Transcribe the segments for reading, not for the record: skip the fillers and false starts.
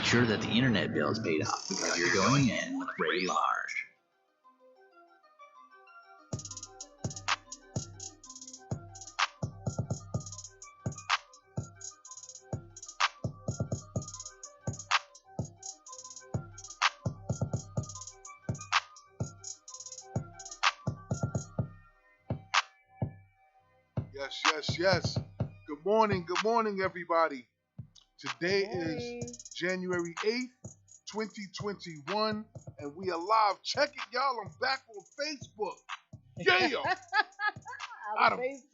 make sure that the internet bill is paid off because you're going in with Ray Large. Yes. Good morning, everybody. Today is January 8th, 2021, and we are live. Check it, y'all. I'm back on Facebook. Yeah!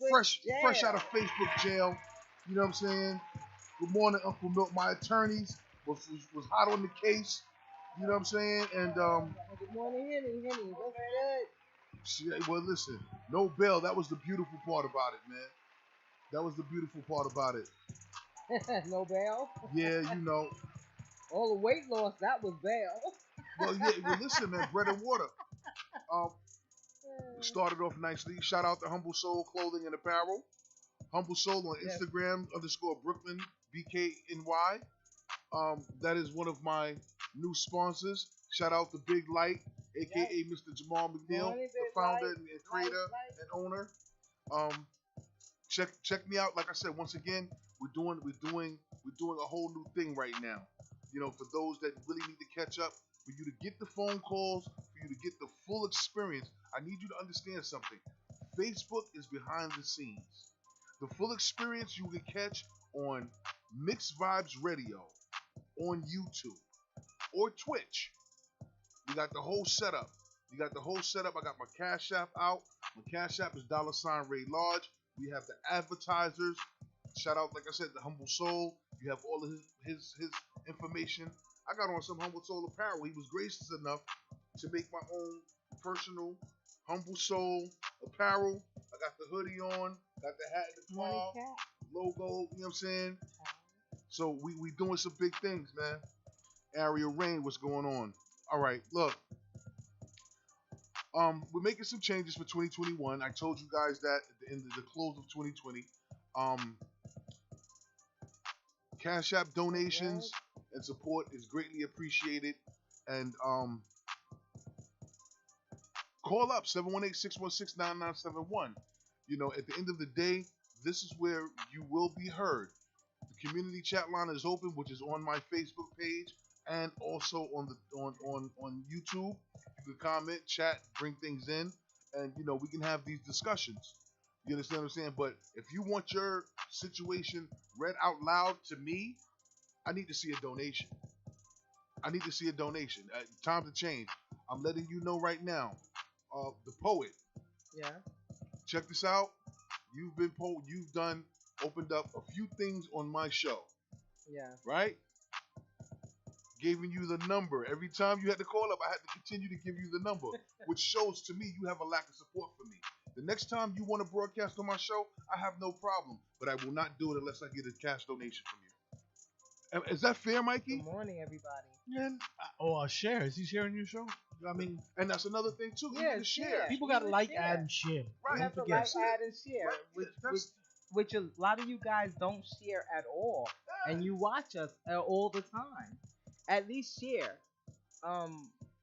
fresh out of Facebook jail. You know what I'm saying? Good morning, Uncle Milk. My attorneys was hot on the case. You know what I'm saying? And good morning, Henny. What's good? Well, listen, no bail. That was the beautiful part about it, man. That was the beautiful part about it. No bail? Yeah, you know. All the weight loss, that was bail. Well, listen, man, bread and water. Started off nicely. Shout out to Humble Soul Clothing and Apparel. Humble Soul on Instagram, _Brooklyn, BKNY. That is one of my new sponsors. Shout out to Big Light, a.k.a. Mr. Jamal McNeil, the founder and creator and owner. Check me out. Like I said, once again, we're doing a whole new thing right now. You know, for those that really need to catch up, for you to get the phone calls, for you to get the full experience, I need you to understand something. Facebook is behind the scenes. The full experience you can catch on Mixed Vibes Radio, on YouTube, or Twitch. We got the whole setup. I got my Cash App out. My Cash App is $Ray Large. We have the advertisers. Shout out, like I said, the Humble Soul. You have all of his information. I got on some Humble Soul apparel. He was gracious enough to make my own personal Humble Soul apparel. I got the hoodie on, got the hat in the car, logo, you know what I'm saying? So we doing some big things, man. Ariel Rain, what's going on? All right, look. We're making some changes for 2021. I told you guys that at the end of the close of 2020. Cash App donations and support is greatly appreciated. And call up 718-616-9971. You know, at the end of the day, this is where you will be heard. The community chat line is open, which is on my Facebook page and also on YouTube. You can comment, chat, bring things in, and you know we can have these discussions. You understand what I'm saying? But if you want your situation read out loud to me, I need to see a donation. Time to change. I'm letting you know right now. The poet. Yeah. Check this out. Opened up a few things on my show. Yeah. Right? Giving you the number. Every time you had to call up, I had to continue to give you the number, which shows to me you have a lack of support for me. The next time you want to broadcast on my show, I have no problem, but I will not do it unless I get a cash donation from you. Is that fair, Mikey? Good morning, everybody. Yeah. Share. Is he sharing your show? I mean, and that's another thing too. Yeah, share. People got to like, add, and share. Right. You have to like, add, and share. Right. Which a lot of you guys don't share at all, and you watch us all the time. At least share.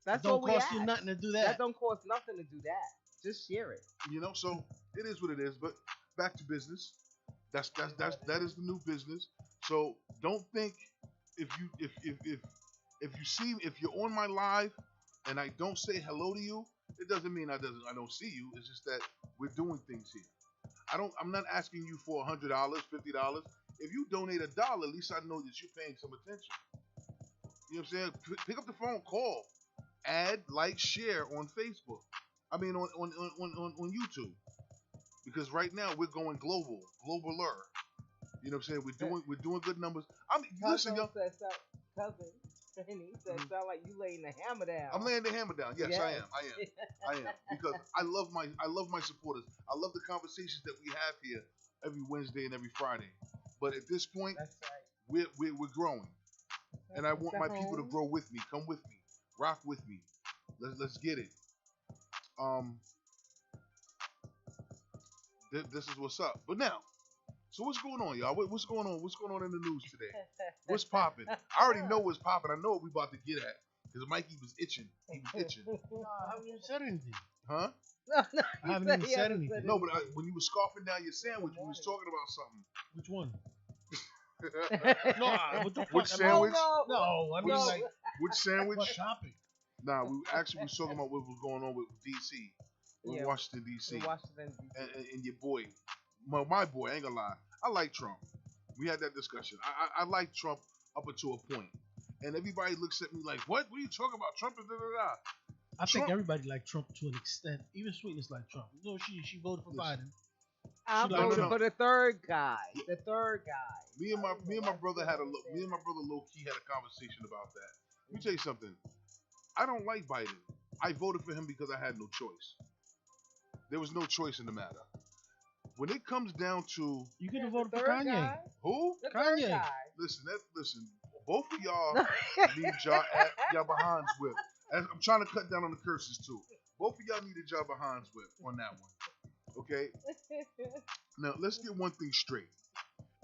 That's don't what we cost you nothing to do that. That don't cost nothing to do that. Just share it. You know, so it is what it is. But back to business. That is the new business. So don't think if you're on my live and I don't say hello to you, it doesn't mean I don't see you. It's just that we're doing things here. I'm not asking you for $100, $50. If you donate $1, at least I know that you're paying some attention. You know what I'm saying? Pick up the phone, call, add, like, share on Facebook. I mean on YouTube. Because right now we're going globaler. You know what I'm saying? We're doing good numbers. I mean, listen, y'all. Cousin, he said, sound like you laying the hammer down. I'm laying the hammer down. Yes, I am. Because I love my supporters. I love the conversations that we have here every Wednesday and every Friday. But at this point, that's right. We're growing. And I want my people to grow with me. Come with me. Rock with me. Let's get it. This is what's up. But now, So what's going on, y'all? What's going on? What's going on in the news today? What's popping? I already know what's popping. I know what we about to get at because Mikey was itching. He was itching. No, I haven't even said anything. Huh? No, I haven't even said anything. No, but when you was scoffing down your sandwich, you was talking about something. Which one? No, what the fuck? Which I mean, sandwich? No, I mean No. like Which sandwich? what topic? Nah, we was talking about what was going on with DC, with Yeah, Washington DC, Washington D.C. and your boy, my boy. I ain't gonna lie, I like Trump. We had that discussion. I like Trump up until a point, and everybody looks at me like, "What? What are you talking about? Trump is da da da." I Trump- think everybody liked Trump to an extent. Even Sweetness liked Trump. You know, she voted for Listen. Biden. I No, voted no. for the third guy. The third guy. Me and my brother had Me low key had a conversation about that. Let me tell you something. I don't like Biden. I voted for him because I had no choice. There was no choice in the matter. When it comes down to You could have voted for Kanye. who, The third Kanye. guy. listen, both of y'all need y'all behinds whipped. As I'm trying to cut down on the curses too. Both of y'all needed y'all behinds whipped on that one. Okay. Now let's get one thing straight.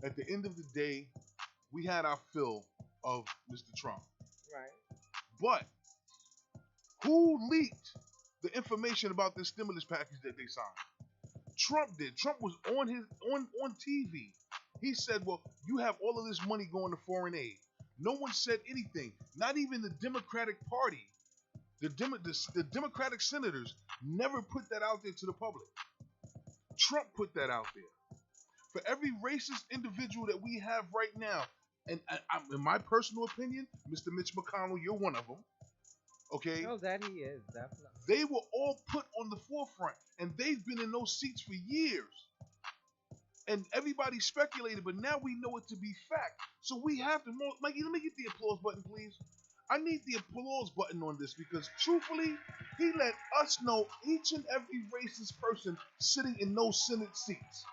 At the end of the day, we had our fill of Mr. Trump. Right. But who leaked the information about this stimulus package that they signed? Trump did. Trump was on TV. He said, "Well, you have all of this money going to foreign aid." No one said anything. Not even the Democratic Party. The Democratic senators never put that out there to the public. Trump put that out there. For every racist individual that we have right now, and in my personal opinion, Mr. Mitch McConnell, you're one of them. Okay? No, that he is, definitely. They were all put on the forefront, and they've been in those seats for years. And everybody speculated, but now we know it to be fact. So we have to, Mikey, let me get the applause button, please. I need the applause button on this because truthfully, he let us know each and every racist person sitting in those Senate seats.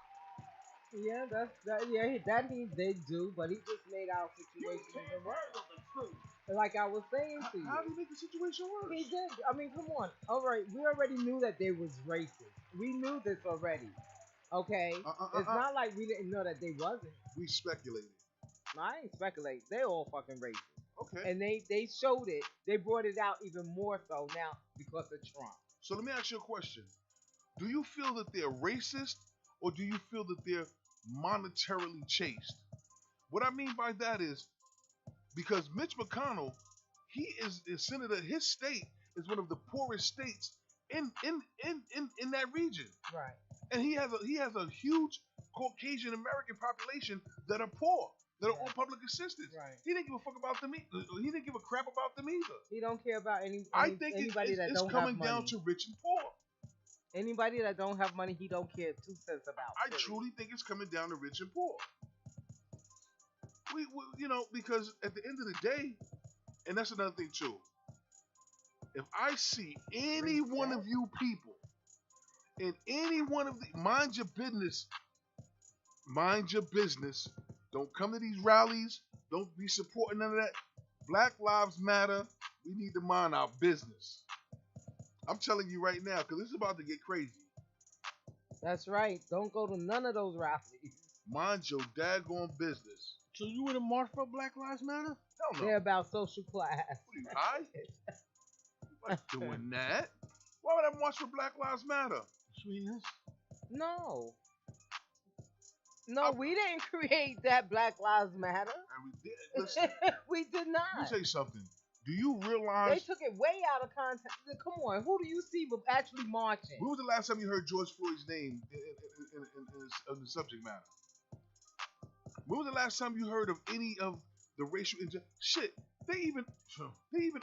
Yeah, that he did do, but he just made our situation even worse. Like I was saying to you. How do you make the situation worse? He did. I mean, come on. All right, we already knew that they was racist. We knew this already. Okay? It's not like we didn't know that they wasn't. We speculated. I ain't speculate. They all fucking racist. Okay. And they showed it. They brought it out even more so now because of Trump. So let me ask you a question. Do you feel that they're racist or do you feel that they're monetarily chaste? What I mean by that is because Mitch McConnell, he is a senator, his state is one of the poorest states in that region. Right. And he has a huge Caucasian American population that are poor, that are on public assistance. Right. He didn't give a fuck about them. He didn't give a crap about them either. He don't care about I think anybody that it's don't coming have money. down to rich and poor. Anybody that don't have money, he don't care 2 cents about. I truly think it's coming down to rich and poor. We because at the end of the day, and that's another thing too. If I see any one of you people in any one of the mind your business. Don't come to these rallies. Don't be supporting none of that. Black Lives Matter. We need to mind our business. I'm telling you right now, because it's about to get crazy. That's right. Don't go to none of those rallies. Mind your daggone business. So you wouldn't march for Black Lives Matter? Hell no. They're about social class. What are you, high? I'm not doing that. Why would I march for Black Lives Matter? Sweetness. No. No, we didn't create that Black Lives Matter. And we did. Listen, We did let me not. tell you something. Do you They realize took it way out of context. Come on, who do you see actually marching? when was the last time you heard George Floyd's name in the subject matter? When was the last time you heard of any of the racial shit? They even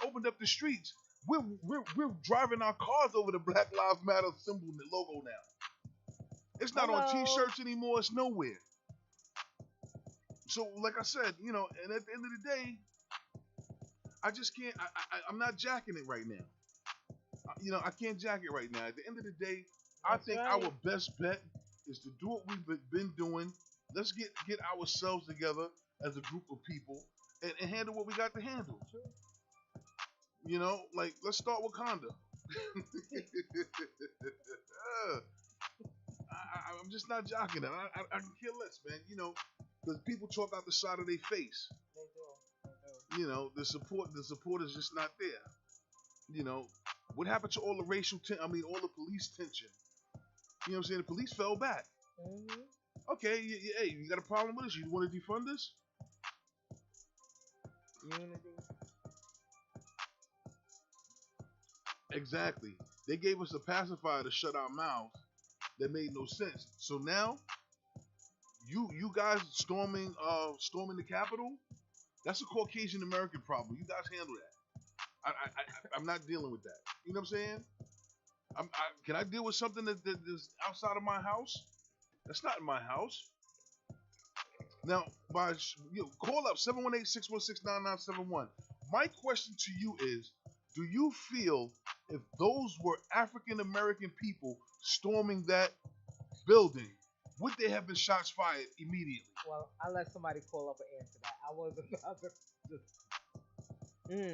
opened up the streets. We're driving our cars over the Black Lives Matter symbol and the logo now. It's not on Hello. T-shirts anymore. It's nowhere. So, like I said, and at the end of the day, I just can't. I'm not jacking it right now. I can't jack it right now. At the end of the day, I That's think right. our best bet is to do what we've been doing. Let's get ourselves together as a group of people and handle what we got to handle. Let's start Wakanda. I'm just not jocking them. I can care less, man. You know, because people talk out the side of their face. They do. You know, the support is just not there. You know, what happened to all the all the police tension? You know what I'm saying? The police fell back. Mm-hmm. Okay, hey, you got a problem with us? You want to defund us? Unity. Exactly. They gave us a pacifier to shut our mouths that made no sense. So now, you guys storming the Capitol, that's a Caucasian American problem. You guys handle that. I'm not dealing with that. You know what I'm saying? Can I deal with something that is outside of my house? That's not in my house. Now, call up 718-616-9971. My question to you is, do you feel if those were African American people storming that building, would they have been shots fired immediately? Well, I'll let somebody call up and answer that. I wasn't about to just.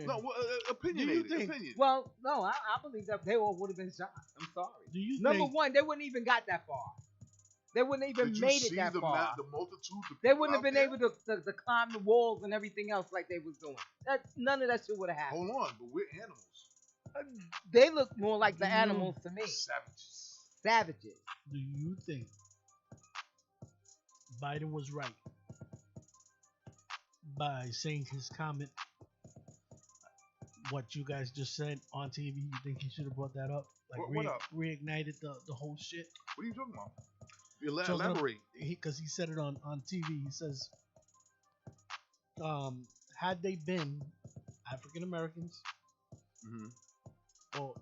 No, opinionated. Opinion. Well, no, I believe that they all would have been shot. I'm sorry. Do you Number think, one, they wouldn't even got that far. They wouldn't even Did you made see it that the far. the multitude of They people wouldn't have out been there? able to climb the walls and everything else like they was doing. None of that shit would have happened. Hold on, but we're animals. They look more like the Do you- animals to me. Savages. Savages. do you think Biden was right by saying his comment, what you guys just said on TV? You think he should have brought that up? Like What up? reignited the whole shit? What are you talking about? So Elaborate. Because he said it on TV. He says, had they been African Americans, Mm-hmm. or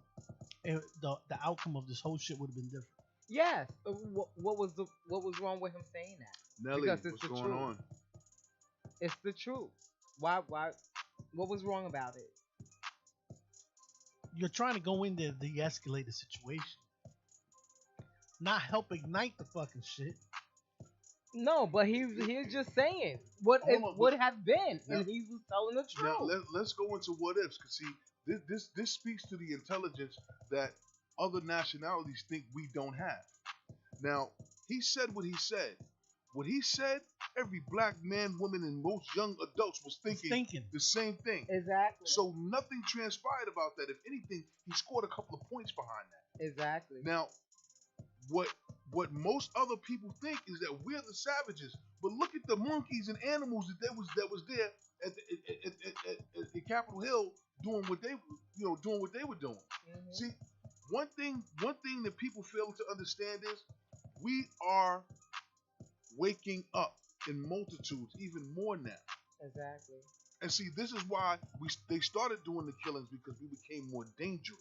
the outcome of this whole shit would have been different. Yes. What was wrong with him saying that? Nelly, Because it's what's the going truth. on? It's the truth. Why? What was wrong about it? You're trying to go in there to de-escalate the situation, not help ignite the fucking shit. No, but he's just saying what Hold it on, would have been, now- and he was telling the truth. Now let's go into what ifs. Cause see, this speaks to the intelligence that other nationalities think we don't have. Now he said what he said. What he said, every black man, woman, and most young adults was thinking the same thing. Exactly. So nothing transpired about that. If anything, he scored a couple of points behind that. Exactly. Now, what most other people think is that we're the savages, but look at the monkeys and animals that was there at Capitol Hill doing what they were doing. Mhm. See, one thing that people fail to understand is we are waking up in multitudes even more now. Exactly. And see, this is why they started doing the killings, because we became more dangerous.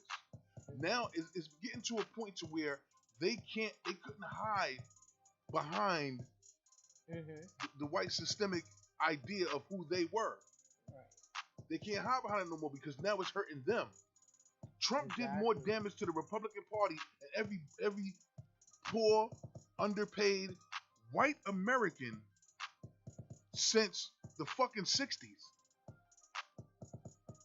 Now it's getting to a point to where they couldn't hide behind Mhm. the white systemic idea of who they were. Right. They can't hide behind it no more, because now it's hurting them. Trump did more Exactly. damage to the Republican Party and every poor, underpaid white American since the fucking 60s.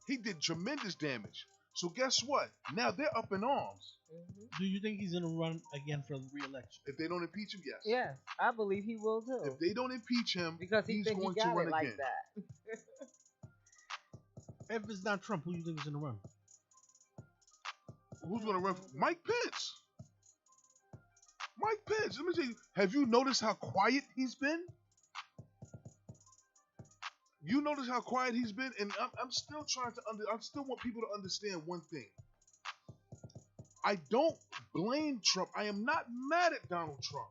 He did tremendous damage. So guess what? Now they're up in arms. Mhm. Do you think he's gonna run again for re-election? If they don't impeach him, yes. Yes, I believe he will too. If they don't impeach him, Because he he's think he going to got run it like again. that. If it's not Trump, who do you think is gonna run? Who's going to run? Mike Pence. Mike Pence. Let me tell you. Have you noticed how quiet he's been? You notice how quiet he's been, and I'm still trying to I still want people to understand one thing. I don't blame Trump. I am not mad at Donald Trump.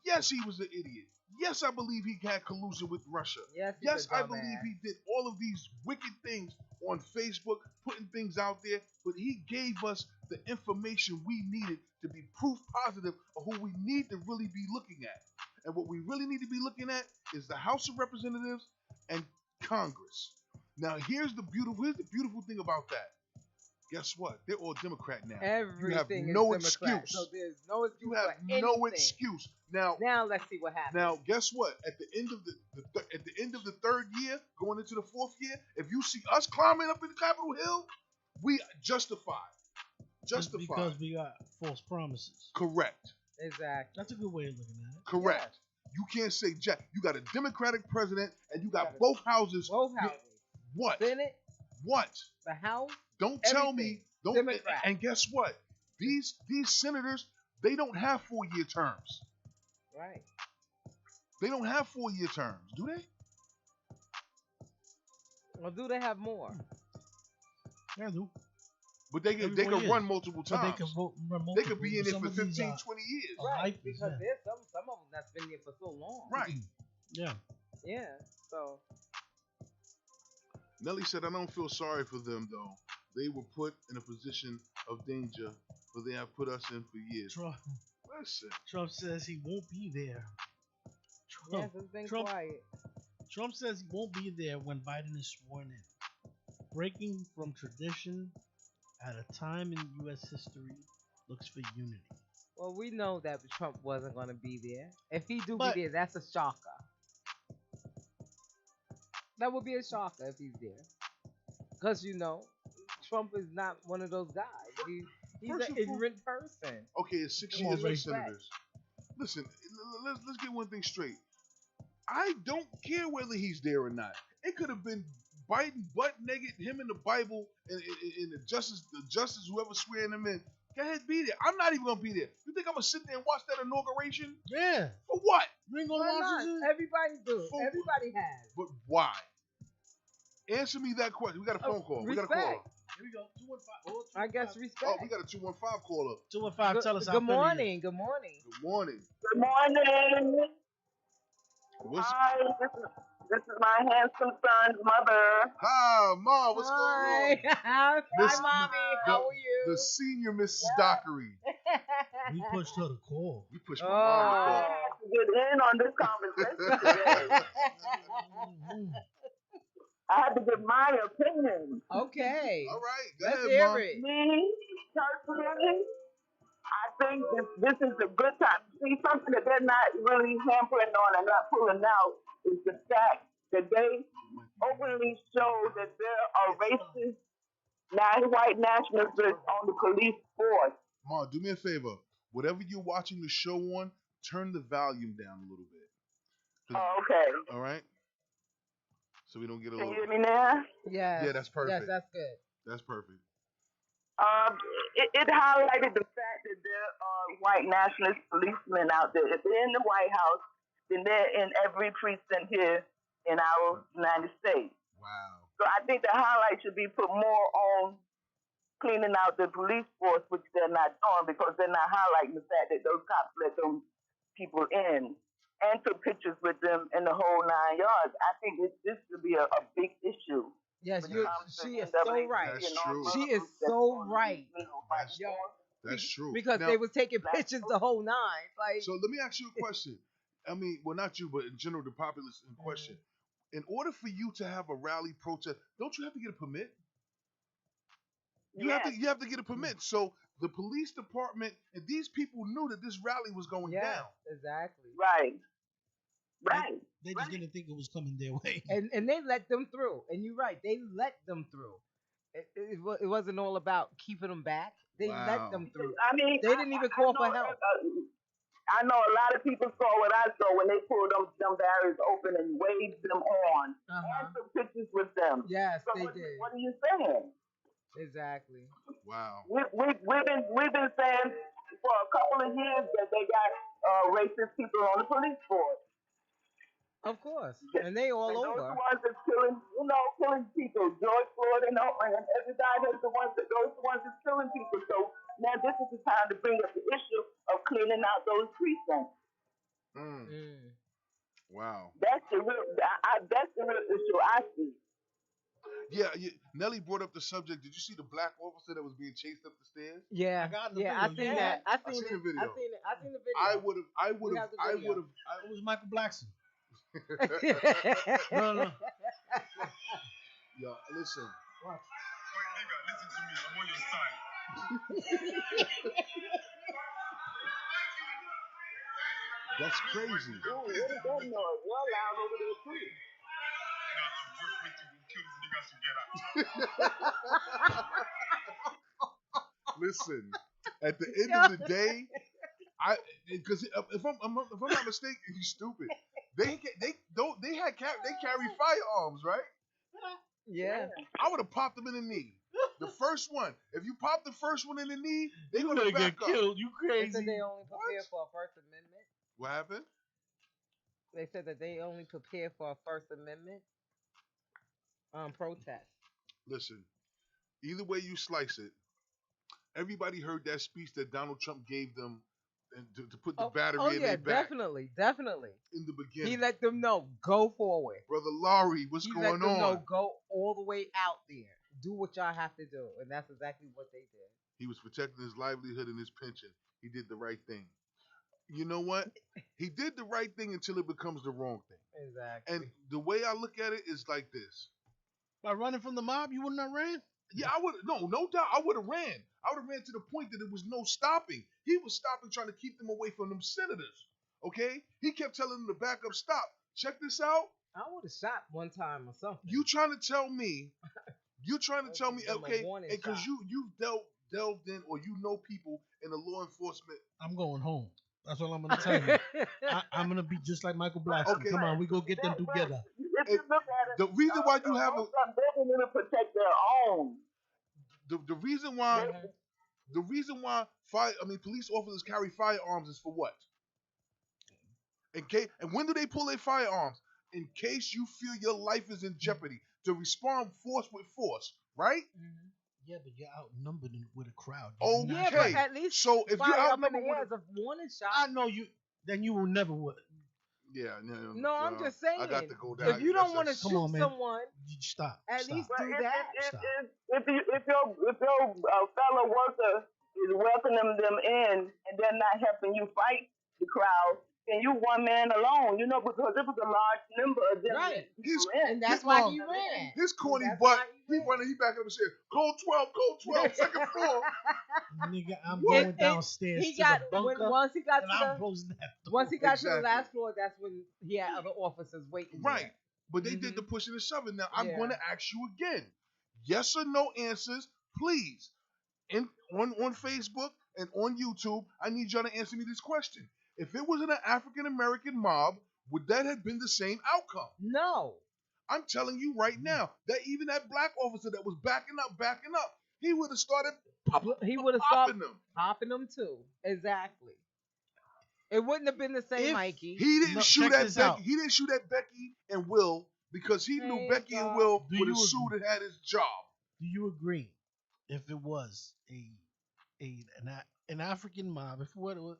Yes, he was an idiot. Yes, I believe he had collusion with Russia. Yes, he's Yes, a I dumbass. believe he did all of these wicked things on Facebook, putting things out there, but he gave us the information we needed to be proof positive of who we need to really be looking at. And what we really need to be looking at is the House of Representatives and Congress. Now, here's the beautiful thing about that. Guess what? They're all Democrat now. Everything no is Democrat, excuse. so there's no excuse You have for no anything. excuse. Now, Let's see what happens. now, guess what? At the end of the third year, going into the fourth year, if you see us climbing up in Capitol Hill, we justified. Because we got false promises. Correct. Exactly. That's a good way of looking at it. Correct. You can't say Jack. You got a Democratic president, and you got got both houses. Both houses. What? Senate, What? the House. Don't tell me. Everything. Don't. Democrat. And guess what? These senators, they don't have 4-year terms. Right. They don't have 4-year terms, do they? Or do they have more? Yeah, do. But they Every can 4 years. run multiple But times. they can run They could be in it Some for of these 15, are- 20 years. Oh, Right. life is, Because yeah. there's some of them that's been there for so long. Right. Yeah. Yeah. So. Nelly said, I don't feel sorry for them, though. They were put in a position of danger, but they have put us in for years. Trump, Listen. Trump says he won't be there. Yes, it's been Trump- quiet. Trump says he won't be there when Biden is sworn in. Breaking from tradition at a time in U.S. history looks for unity. Well, we know that Trump wasn't going to be there. If he do But- be there, that's a shocker. That would be a shocker if he's there. Because, Trump is not one of those guys. He's First an and ignorant person. Okay, it's 6 Come on, years for Ray. senators. Listen, let's get one thing straight. I don't care whether he's there or not. It could have been Biden butt naked, him in the Bible, and the justice, whoever swearing him in. Go ahead, be there. I'm not even gonna be there. You think I'm gonna sit there and watch that inauguration? Yeah. For what? You ain't gonna Why watch not? it? Everybody do. For- Everybody has. But why? Answer me that question. We got a phone call. We got a call. Respect. Here we go. 215. I guess respect. Oh, we got a 215 caller. 215. Tell us how Good morning. Good morning. Good morning. Good morning. What's Hi, this is my handsome son's mother. Hi, Ma? What's Hi. going on? Hi, Miss- mommy. How are you? The senior Mrs. Dockery. We pushed her to call. We pushed my Oh. I mom. had to get in on this conversation today. Mhm. I had to give my opinion. Okay. All right, go Let's ahead, hear Ma. it. Me, personally, I think this is a good time. See, something that they're not really hampering on and not pulling out is the fact that they openly show that there are racist, white nationalists on the police force. Ma, do me a favor. Whatever you're watching the show on, turn the volume down a little bit. 'Cause- Oh, okay. all right? So we don't get a Can you little... hear me now? Yes. Yeah, that's perfect. Yes, that's good. That's perfect. It highlighted the fact that there are white nationalist policemen out there. If they're in the White House, then they're in every precinct here in our United States. Wow. So I think the highlight should be put more on cleaning out the police force, which they're not doing because they're not highlighting the fact that those cops let those people in and took pictures with them in the whole 9 yards. I think this should be a big issue. Yes, when it you. comes to She is NAACP so right. That's and all true. the She other is groups that's so on the right. white That's- force. That's true. Because Now, they was taking pictures the whole nine. Like, So let me ask you a question. I mean, well, not you, but in general, the populace in question. In order for you to have a rally protest, don't you have to get a permit? You Yes. have to get a permit. So the police department and these people knew that this rally was going yeah, down. exactly. Right. Right. They just didn't think it was coming their way. And they let them through. And you're right, they let them through. It wasn't all about keeping them back. They Wow. let them through. I mean, They didn't even call for help. I know a lot of people saw what I saw when they pulled them barriers open and waved them on Uh-huh. and took pictures with them. Yes, So they what, did. what are you saying? Exactly. Wow. We've been saying for a couple of years that they got racist people on the police force. Of course. And they all And those over. the ones that's killing people. George Floyd and everybody is the ones that's killing people. So now this is the time to bring up the issue of cleaning out those precincts. Mm. Mm. Wow. That's the real issue I see. Yeah, Nelly brought up the subject. Did you see the black officer that was being chased up the stairs? Yeah. I got the Yeah, I video. seen Yeah. that. I seen seen the it. video. I seen the video. I would have. We have the video. It was Michael Blackson. have. No. Yo, listen. Watch. Nigga, listen to me. I'm on your side. That's crazy. Ooh, what is that noise? Y'all loud over there too. Now I'm just waiting to kill these niggas together. Listen, at the end of the day, Because if I'm not mistaken, he's stupid. They carry firearms, right? Yeah. I would have popped them in the knee. The first one. If you pop the first one in the knee, they You gonna gonna back get up. killed. You They crazy. said they only prepare for a First Amendment. What happened? They said that they only prepare for a First Amendment protest. Listen, either way you slice it, everybody heard that speech that Donald Trump gave them and to put the battery in their back definitely. in the beginning. He let them know, go forward. Brother Laurie, what's He going let them on? know, go all the way out there. Do what y'all have to do. And that's exactly what they did. He was protecting his livelihood and his pension. He did the right thing. You know what? He did the right thing until it becomes the wrong thing. Exactly. And the way I look at it is like this. By running from the mob, you wouldn't have ran? Yeah, I would no doubt I would have ran. I would have ran to the point that there was no stopping. He was stopping trying to keep them away from them senators. Okay? He kept telling them to back up, stop. Check this out. I would have shot one time or something. You trying to tell me, okay, because shot. you've delved in or you know people in the law enforcement. I'm going home. That's all I'm gonna tell you. I'm gonna be just like Michael Blackson. Okay. Come on, we go get them together. If you look at it, The reason why you have a they're going to protect their own. the reason why police officers carry firearms is for what? And when do they pull their firearms? In case you feel your life is in jeopardy, to respond force with force, right? Mm-hmm. Yeah, but you're outnumbered with a crowd. Oh, Yeah, okay. but at least So if fire you're up in the outnumbered air with as a warning shot. I know you. Then you will never would. No, I'm just saying. I got to go down. If you don't want to Come shoot on, man. someone, You stop. at Stop. least But do that. if your fellow worker is welcoming them in and they're not helping you fight the crowd, then you one man alone, because it was a large number of them. Right. He's- And that's why he ran. His corny That's butt, why he ran. running, he back up and said, code 12, second floor. Nigga, I'm What? going downstairs He to got the bunker, once he got and to I'm the closing that door. once he got to the Exactly. last floor, that's when he had other officers waiting. there. Right. But they Mm-hmm. did the pushing and shoving. Now, I'm Yeah. going to ask you again. Yes or no answers, please. On Facebook and on YouTube, I need y'all to answer me this question. If it was an African American mob, would that have been the same outcome? No. I'm telling you right now that even that black officer that was backing up, he would have started He would have popping stopped them. popping them too. Exactly. It wouldn't have been the same, If Mikey. He didn't No, shoot check at this Becky. out. He didn't shoot at Becky and Will because he knew Thank Becky and God. Will Do would have you sued and had his job. Do you agree? If it was an African mob, if it was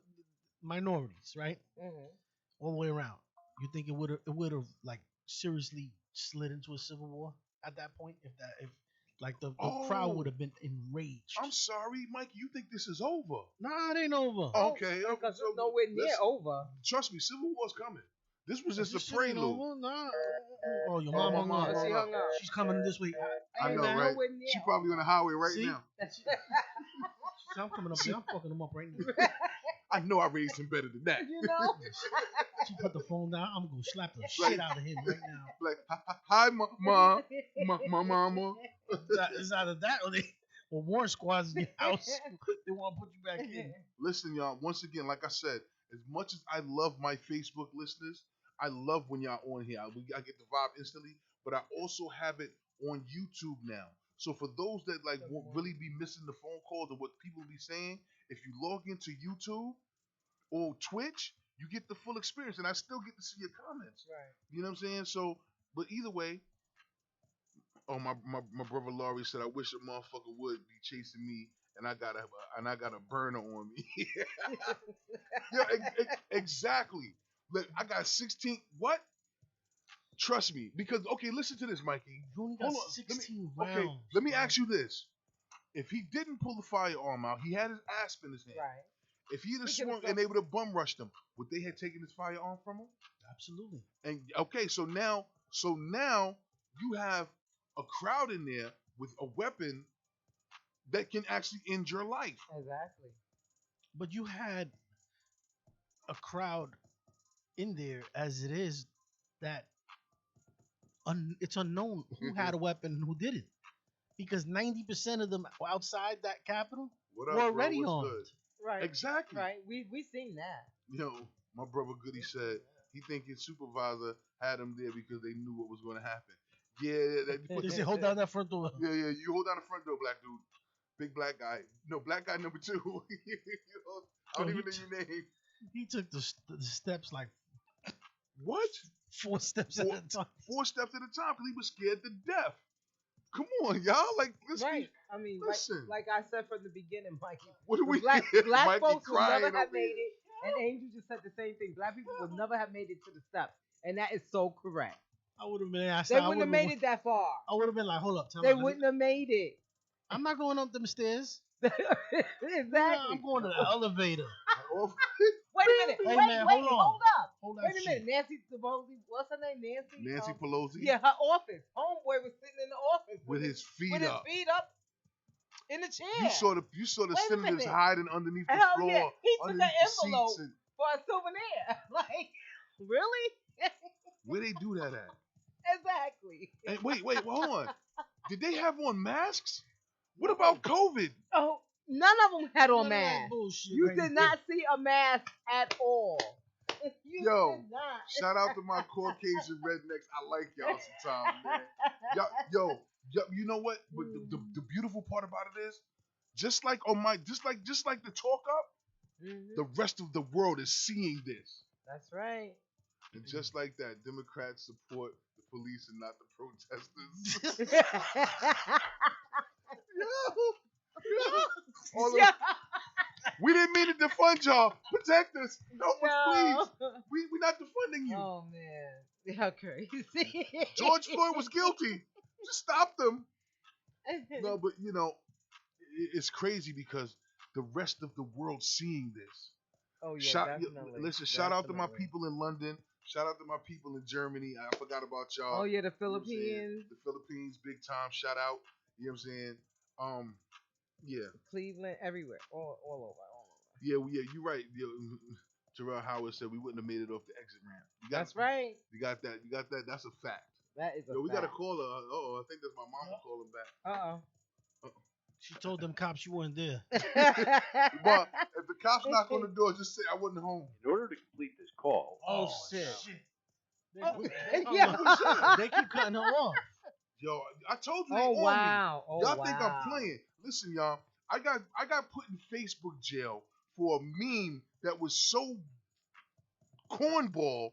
minorities, right, Mhm. all the way around, you think it would have like seriously slid into a civil war at that point? If the crowd Oh. would have been enraged. I'm sorry, Mike. You think this is over? Nah, it ain't over. Okay, Because so it's nowhere near let's- over. Trust me, civil war's coming. This was just This a shit ain't prelude. over. Nah. Oh, your Oh, mom my hung mom up. hung She hung up. She's coming this way. I Ain't know, right? nowhere near She probably on the highway right See? now. I'm coming up here. I'm fucking them up right now. I know I raised him better than that. You know? She put the phone down. I'm gonna slap the shit out of him right now. Like, hi, mom, my mama. It's either that or Warren Squad's in your house. They want to put you back in. Listen, y'all. Once again, like I said, as much as I love my Facebook listeners, I love when y'all on here. I get the vibe instantly, but I also have it on YouTube now. So for those that won't really be missing the phone calls and what people be saying, if you log into YouTube or Twitch, you get the full experience, and I still get to see your comments. Right. You know what I'm saying? So, but either way, oh my brother Laurie said, I wish a motherfucker would be chasing me, and I got a burner on me. Yeah, exactly. Look, I got 16. What? Trust me, because okay, listen to this, Mikey. You only got Hold on, 16 Okay, rounds. let me bro. ask you this: if he didn't pull the firearm out, he had his asp in his hand. Right. If he'd have We could've swung stopped- and they would have bum rushed him, would they have taken his firearm from him? Absolutely. And okay, so now you have a crowd in there with a weapon that can actually end your life. Exactly. But you had a crowd in there as it is that it's unknown who had a weapon and who didn't. Because 90% of them outside that Capitol What were already armed. Right. Exactly. Right. We seen that. My brother Goody said he think his supervisor had him there because they knew what was going to happen. Yeah, They say hold down that front door. yeah. You hold down the front door, black dude. Big black guy. No, black guy number 2. I don't Yo, even know your name. He took the steps like What? 4 steps at a time. 4 steps at a time because he was scared to death. Come on, y'all. Like, listen. Right. I mean, Listen. like I said from the beginning, Mikey. What do we Black Mikey folks would crying never have over here. made it, and Angel just said the same thing. Black people would never have made it to the steps, and that is so correct. I would have been asked. They wouldn't have made it that far. I would have been like, hold up, They wouldn't have made it. I'm not going up them stairs. Exactly. Nah, I'm going to the elevator. Wait a minute. Hey, wait, man, wait, hold on. hold up. Hold that Wait a shit. minute. Nancy Pelosi, what's her name? Nancy Pelosi. Yeah, her office. Homeboy was sitting in the office With his feet with up. his feet up in the chair. You saw the Wait a senators minute. hiding underneath the Hell floor. yeah. He took an underneath the envelope seats and- for a souvenir. Like, really? Where they do that at? Exactly. And wait, hold on. Did they have on masks? What about COVID? Oh, none of them had on None of that masks. bullshit You right did there. not see a mask at all. You Yo, did not. Shout out to my Caucasian rednecks. I like y'all sometimes, man. Yo, you know what? But the beautiful part about it is, just like the talk up, Mhm. the rest of the world is seeing this. That's right. And just like that, Democrats support the police and not the protesters. All of- Yeah. We didn't mean to defund y'all. Protect us. Help us, No. please. We're not defunding you. Oh man, how crazy. George Floyd was guilty. Just stop them. No, but it's crazy because the rest of the world's seeing this. Oh yeah, definitely. Listen, shout out to my Definitely. people in London. Shout out to my people in Germany. I forgot about y'all. Oh yeah, the You know what I'm saying? Philippines, The Philippines, big time. Shout out. You know what I'm saying? Yeah. Cleveland, everywhere, all over. Yeah, you're right. Terrell Howard said we wouldn't have made it off the exit ramp. That's right. You got that. That's a fact. That is a Yo, we got a fact. caller. I think that's my mama calling back. She told them cops you weren't there. But if the cops knock on the door, just say I wasn't home. In order to complete this call, Oh, shit. Yeah. They keep cutting her off. Yo, I told you they Oh on me. wow. Oh Y'all wow. think I'm playing? Listen, y'all. I got put in Facebook jail for a meme that was so cornball.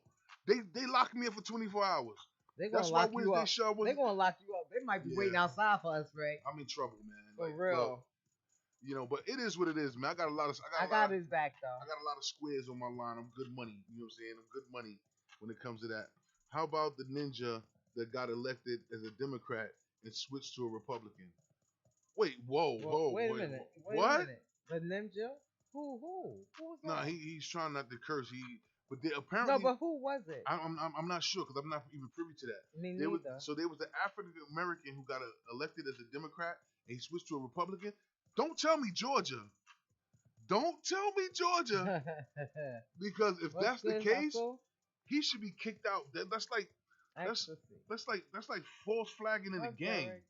They locked me up for 24 hours. They gonna That's why lock you Wednesday up. show was. They gonna lock you up. They might be Yeah. waiting outside for us, Ray. I'm in trouble, man. For Like, real. look, but it is what it is, man. I got a lot of. I got his back though. I got a lot of squares on my line. I'm good money. You know what I'm saying? I'm good money when it comes to that. How about the ninja that got elected as a Democrat and switched to a Republican? Wait, whoa. Wait a minute. Wait what? a minute. The ninja? Who was that? Nah, he's trying not to curse. But they No, apparently. but who was it? I'm not sure because I'm not even privy to that. Me There was, neither. so there was an African American who got elected as a Democrat and he switched to a Republican. Don't tell me Georgia. Don't tell me Georgia because if What's that's the this, case, Uncle? he should be kicked out. That's like Ecstasy. false flagging in the I'm game. sorry.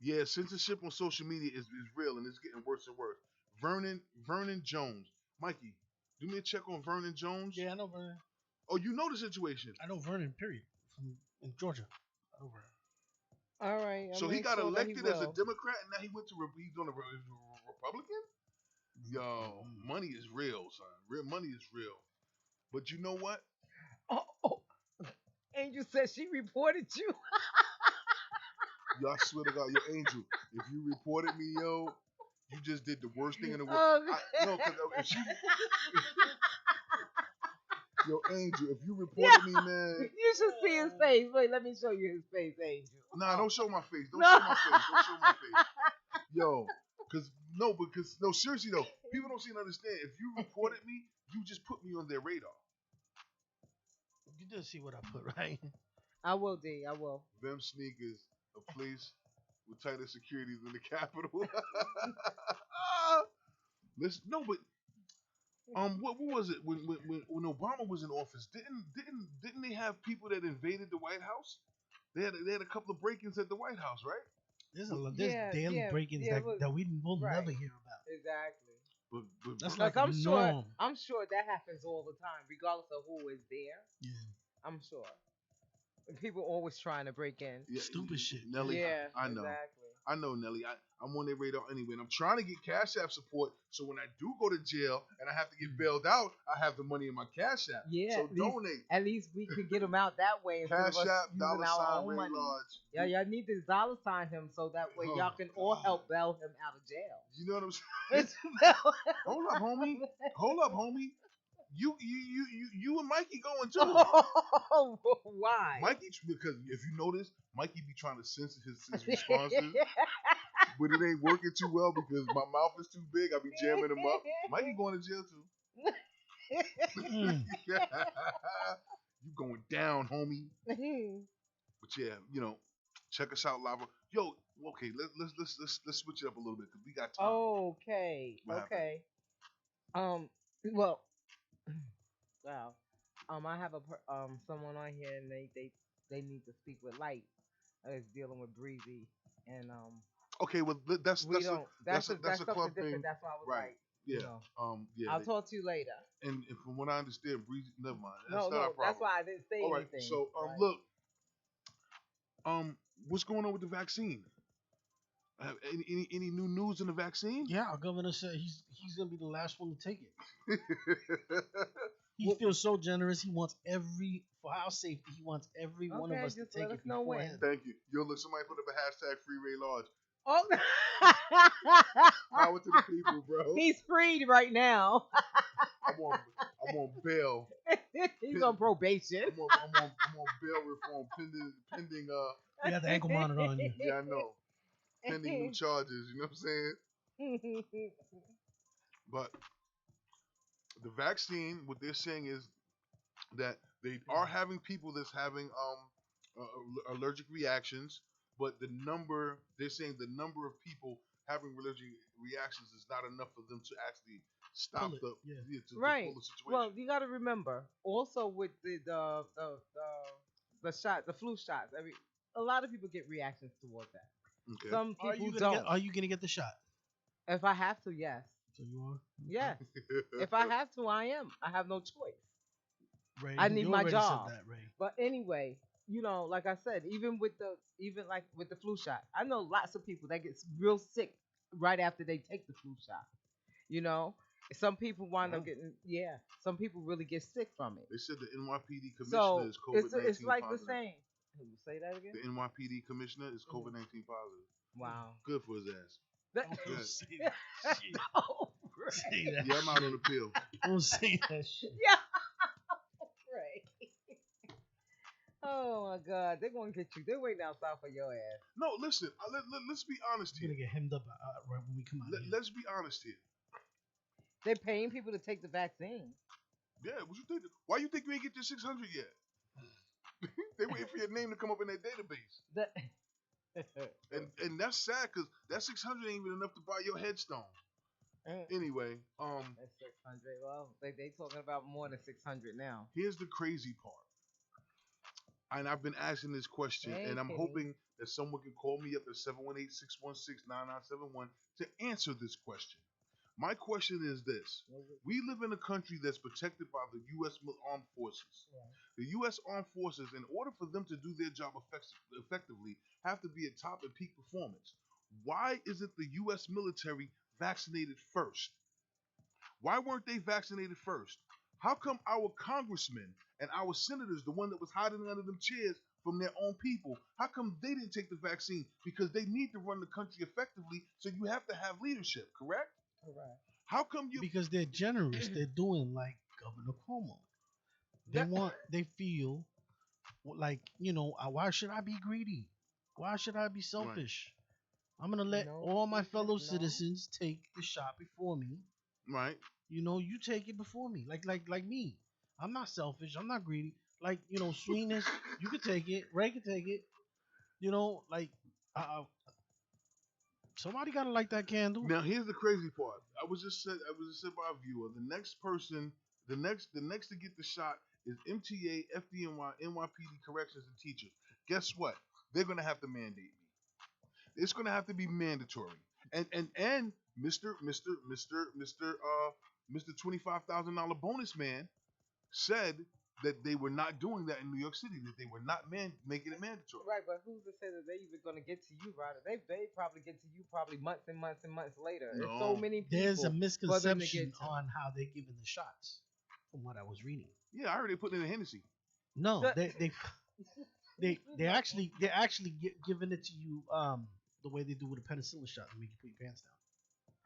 Yeah, censorship on social media is real and it's getting worse and worse. Vernon Jones, Mikey, do me a check on Vernon Jones. Yeah, I know Vernon. Oh, you know the situation. I know Vernon, period. In Georgia. I know Vernon. All right. So he got elected as a Democrat, and now he's on a Republican. Yo, money is real, son. Real money is real. But you know what? Oh. Angel said she reported you. Yo, I swear to God, yo, Angel, if you reported me, yo, you just did the worst thing in the world. Oh, No, because if she, yo, Angel, if you reported me, man. You should see his face. Wait, let me show you his face, Angel. Nah, don't show my face. Don't No. show my face. Don't show my face. Yo, because seriously though, people don't seem to understand. If you reported me, you just put me on their radar. You did see what I put, right? I will, D. I will. Them sneakers, a place with tighter security than the Capitol. Listen, no, but what was it when Obama was in office? Didn't they have people that invaded the White House? They had a couple of break-ins at the White House, right? There's Yeah, daily yeah, break-ins yeah, but- that we will right. never hear about. Exactly. That's Because like a I'm sure, norm. I'm sure that happens all the time, regardless of who is there. Yeah. I'm sure. And people always trying to break in. yeah, Stupid shit. Nelly. Yeah, I know. exactly. I know, Nelly. I'm on their radar anyway, and I'm trying to get Cash App support. So when I do go to jail and I have to get bailed out, I have the money in my Cash App. Yeah, So at least, donate. at least we could get them out that way instead Cash of us App, using our $ own Ray money. Lodge. Yeah, y'all need to dollar sign him so that way Oh, y'all can all God. help bail him out of jail. You know what I'm saying? It's bail Hold up, homie. Hold up, homie. You and Mikey going too. Oh, why? Mikey, because if you notice, Mikey be trying to censor his responses, but it ain't working too well because my mouth is too big. I be jamming him up. Mikey going to jail too. Mm. You going down, homie. But yeah, check us out live. Yo, okay, let's switch it up a little bit because we got time. Okay. What Okay. Well. Wow. I have someone on here and they need to speak with Light. Is dealing with Breezy and Okay, well that's we don't. That's a something club different. thing. That's why I was Right. like, Yeah. Yeah. I'll talk to you later. And from what I understand, Breezy. Never mind. That's No, not our problem. that's why I didn't say All right. anything. So right? look. What's going on with the vaccine? Any new news in the vaccine? Yeah, our governor said he's gonna be the last one to take it. He feels so generous. He wants for our safety. He wants every one of us to just take let it us know when. beforehand. Thank you. Yo, look, somebody put up a hashtag Free Ray Lodge. Oh, Power to the people, bro. he's freed right now. I'm on bail. He's on probation. I'm on bail reform pending You got the ankle monitor on you. yeah, I know. Pending new charges, you know what I'm saying? But the vaccine, what they're saying is that they are having people that's having allergic reactions, but they're saying the number of people having allergic reactions is not enough for them to actually stop Pull it, yeah. to Right. pull the situation. Well, you got to remember also with the shot, the flu shots. A lot of people get reactions towards that. Okay. Some people don't. Are you gonna get the shot? If I have to, yes. So you are. Yes. If I have to, I am. I have no choice. Ray, I need you my already job. Said that, Ray. But anyway, like I said, even with the flu shot, I know lots of people that get real sick right after they take the flu shot. Some people wind up getting some people really get sick from it. They said the NYPD commissioner So is COVID-19 it's like positive. the same. Say that again. The NYPD commissioner is COVID-19 positive. Wow. Good for his ass. That- Good. Say that shit. Oh, Say that Yeah, I'm out on appeal. Don't say that shit. yeah. Right. Oh my God, they're gonna get you. They're waiting outside for your ass. No, listen. Let's be honest We're here. gonna get hemmed up right when we come out. Here. Let's be honest here. They're paying people to take the vaccine. Yeah, what you think? Why you think you ain't get your 600 yet? They waiting for your name to come up in their database. That- And that's sad because that 600 ain't even enough to buy your headstone. Anyway, That's 600. Well, they talking about more than 600 now. here's the crazy part. And I've been asking this question, and I'm Okay. hoping that someone can call me up at 718-616-9971 to answer this question. My question is this. We live in a country that's protected by the U.S. Armed Forces. The U.S. Armed Forces, in order for them to do their job effectively, have to be at top and peak performance. Why isn't the U.S. military vaccinated first? Why weren't they vaccinated first? How come our congressmen and our senators, the one that was hiding under them chairs from their own people, how come they didn't take the vaccine? Because they need to run the country effectively, so you have to have leadership, correct? Correct. How come you... Because they're generous. They're doing like Governor Cuomo. They feel like, why should I be greedy? Why should I be selfish? I'm gonna let all my fellow citizens take the shot before me. Right. You take it before me. Like me. I'm not selfish. I'm not greedy. Like, Sweetness, you could take it. Ray could take it. Somebody gotta light that candle. Now here's the crazy part. I was just said by a viewer. The next person, the next to get the shot is MTA, FDNY, NYPD corrections and teachers. Guess what? They're gonna have to mandate me. It's gonna have to be mandatory. And Mr. $25,000 bonus man said that they were not doing that in New York City. That they were not making it mandatory. Right, but who's to say that they even gonna get to you, Ryder? They probably get to you probably months and months and months later. There's so No. many people. There's a for them to misconception get to. on how they're giving the shots, from what I was reading. Yeah, I heard they put it in Hennessy. No, The- they're actually giving it to you the way they do with a penicillin shot to make you put your pants down.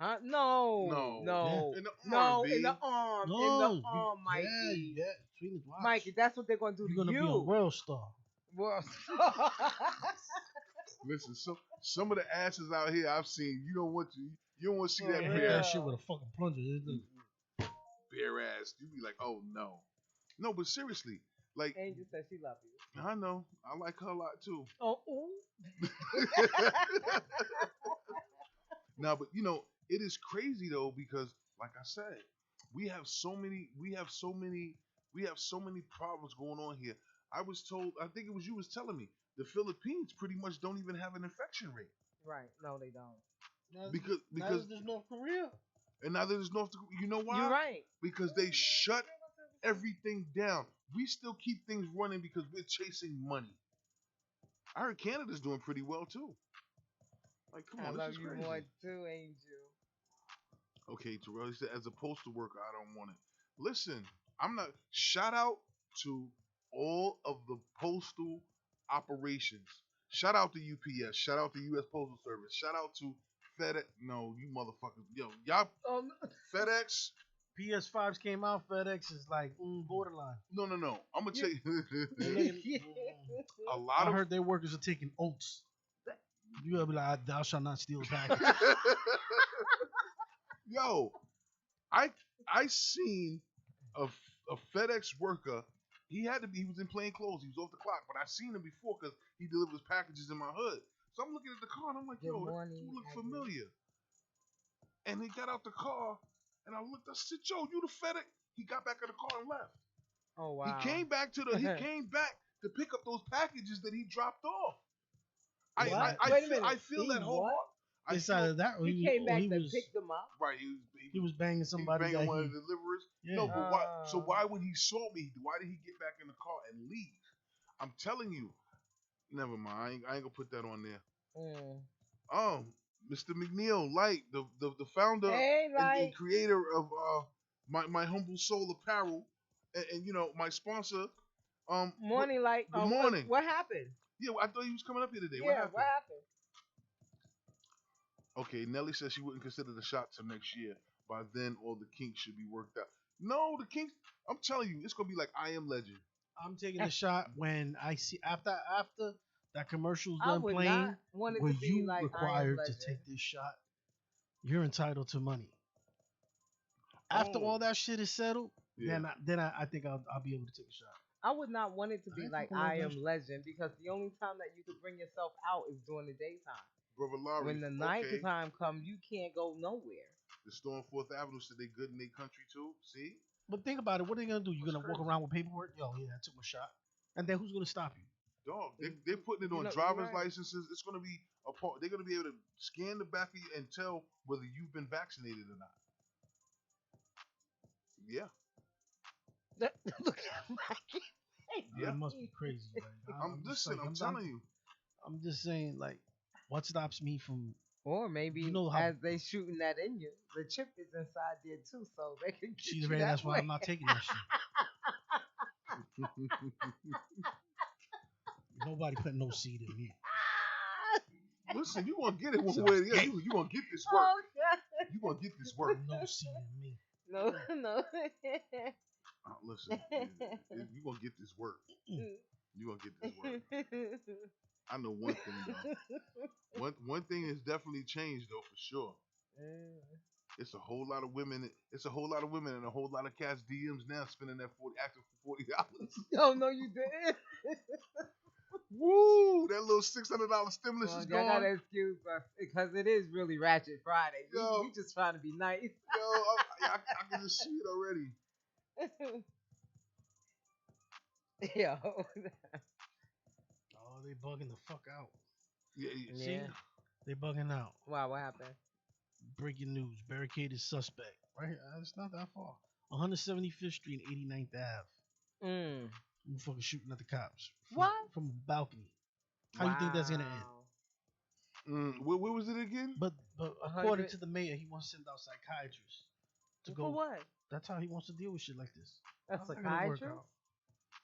Huh? No. No. No. In the No. arm, In the B. arm. No, in the arm, Mikey. yeah, between his watch. Mikey, that's what they're gonna do You're to gonna you. be a world star. Well, Listen, some of the asses out here I've seen, you don't want to see You that hit bare, that shit with a fucking plunger. bare ass. You be like, oh no. No, but seriously, like Angel said she love you. I know. I like her a lot too. Oh, ooh. Now, but it is crazy though, because like I said, we have so many problems going on here. I was told, I think it was you was telling me, the Philippines pretty much don't even have an infection rate. Right. No, they don't. Because there's North Korea. and neither is North Korea. You know why? You're right. Because they shut everything down. We still keep things running because we're chasing money. I heard Canada's doing pretty well too. Like, come I on, love this is you crazy. more too, Angel. Okay, Terrell, he said, as a postal worker, I don't want it. Listen, I'm not. Shout out to all of the postal operations. Shout out to UPS. Shout out to U.S. Postal Service. Shout out to FedEx. No, you motherfuckers. Yo, y'all, FedEx. PS5s came out. FedEx is like borderline. No. I'm going to tell you. A lot I of. heard their workers are taking oaths. You gotta be like, thou shalt not steal a package. Yo, I seen a FedEx worker. He was in plain clothes. He was off the clock, but I seen him before because he delivers packages in my hood. So I'm looking at the car and I'm like, yo, this look familiar. And he got out the car and I looked. I said, Joe, you the FedEx? He got back in the car and left. Oh wow. He came back to pick up those packages that he dropped off. I Wait a minute. feel that whole. I It's feel- either that or He he, came or back he to was pick them up. Right, he was banging he was somebody. banging that one he- of the deliverers. Yeah. No, but why? So why when he saw me, why did he get back in the car and leave? I'm telling you. Never mind. I ain't gonna put that on there. Mr. McNeil, Light, the founder Hey, and like, creator of my Humble Soul Apparel, and my sponsor. morning, like, Good morning. What happened? Yeah, I thought he was coming up here today. Yeah, what happened? Okay, Nelly says she wouldn't consider the shot till next year. By then, all the kinks should be worked out. No, the kinks. I'm telling you, it's gonna be like I Am Legend. I'm taking the shot when I see after that commercial's I done would playing. not want it Were to be you like I Am required to Legend. take this shot? You're entitled to money. After Oh. all that shit is settled, Yeah. then I think I'll be able to take a shot. I would not want it to be I like fucking love I that Am shit. Legend because the only time that you could bring yourself out is during the daytime. Brother Larry. When the night time comes, you can't go nowhere. The Storm 4th Avenue said they good in their country too. See? But think about it. What are they gonna do? You're That's gonna walk crazy. around with paperwork? Yo, yeah, I took my shot. And then who's gonna stop you? Dog, they're putting it You on know, driver's right. licenses. It's gonna be a part. They're gonna be able to scan the back of you and tell whether you've been vaccinated or not. Yeah. Look at Mikey. Yeah. It must be crazy. Like, I'm just listen. like- I'm telling you. I'm just saying, like, what stops me from? Or maybe You know how- as they shooting that in you, the chip is inside there too, so they can get See, you Ray, that that's why way. I'm not taking that shit. Nobody put no seed in me. Listen, you gonna get it one So- way or the other. You gonna get this work. Oh, God. You gonna get this work. No seed in me. No, no. Listen, you gonna get this work. You gonna get this work. I know one thing though. One thing has definitely changed though for sure. It's a whole lot of women. It's a whole lot of women and a whole lot of cats DMs now spending that asking for $40. Oh no, you didn't. Woo! That little $600 stimulus Well, is y'all gone. gotta excuse us because it is really Ratchet Friday. Yo. We just trying to be nice. Yo, I can just see it already. Yo. Oh, they bugging the fuck out. Yeah, Yeah. see, They bugging out. Wow, what happened? Breaking news: barricaded suspect. Right, it's not that far. 175th Street, 89th Ave. Mm. Motherfucker shooting at the cops. What? From a balcony. How you think that's gonna end? Where was it again? But according to the mayor, he wants to send out psychiatrists to go. For what? That's how he wants to deal with shit like this. A How's that gonna work psychiatrist? out?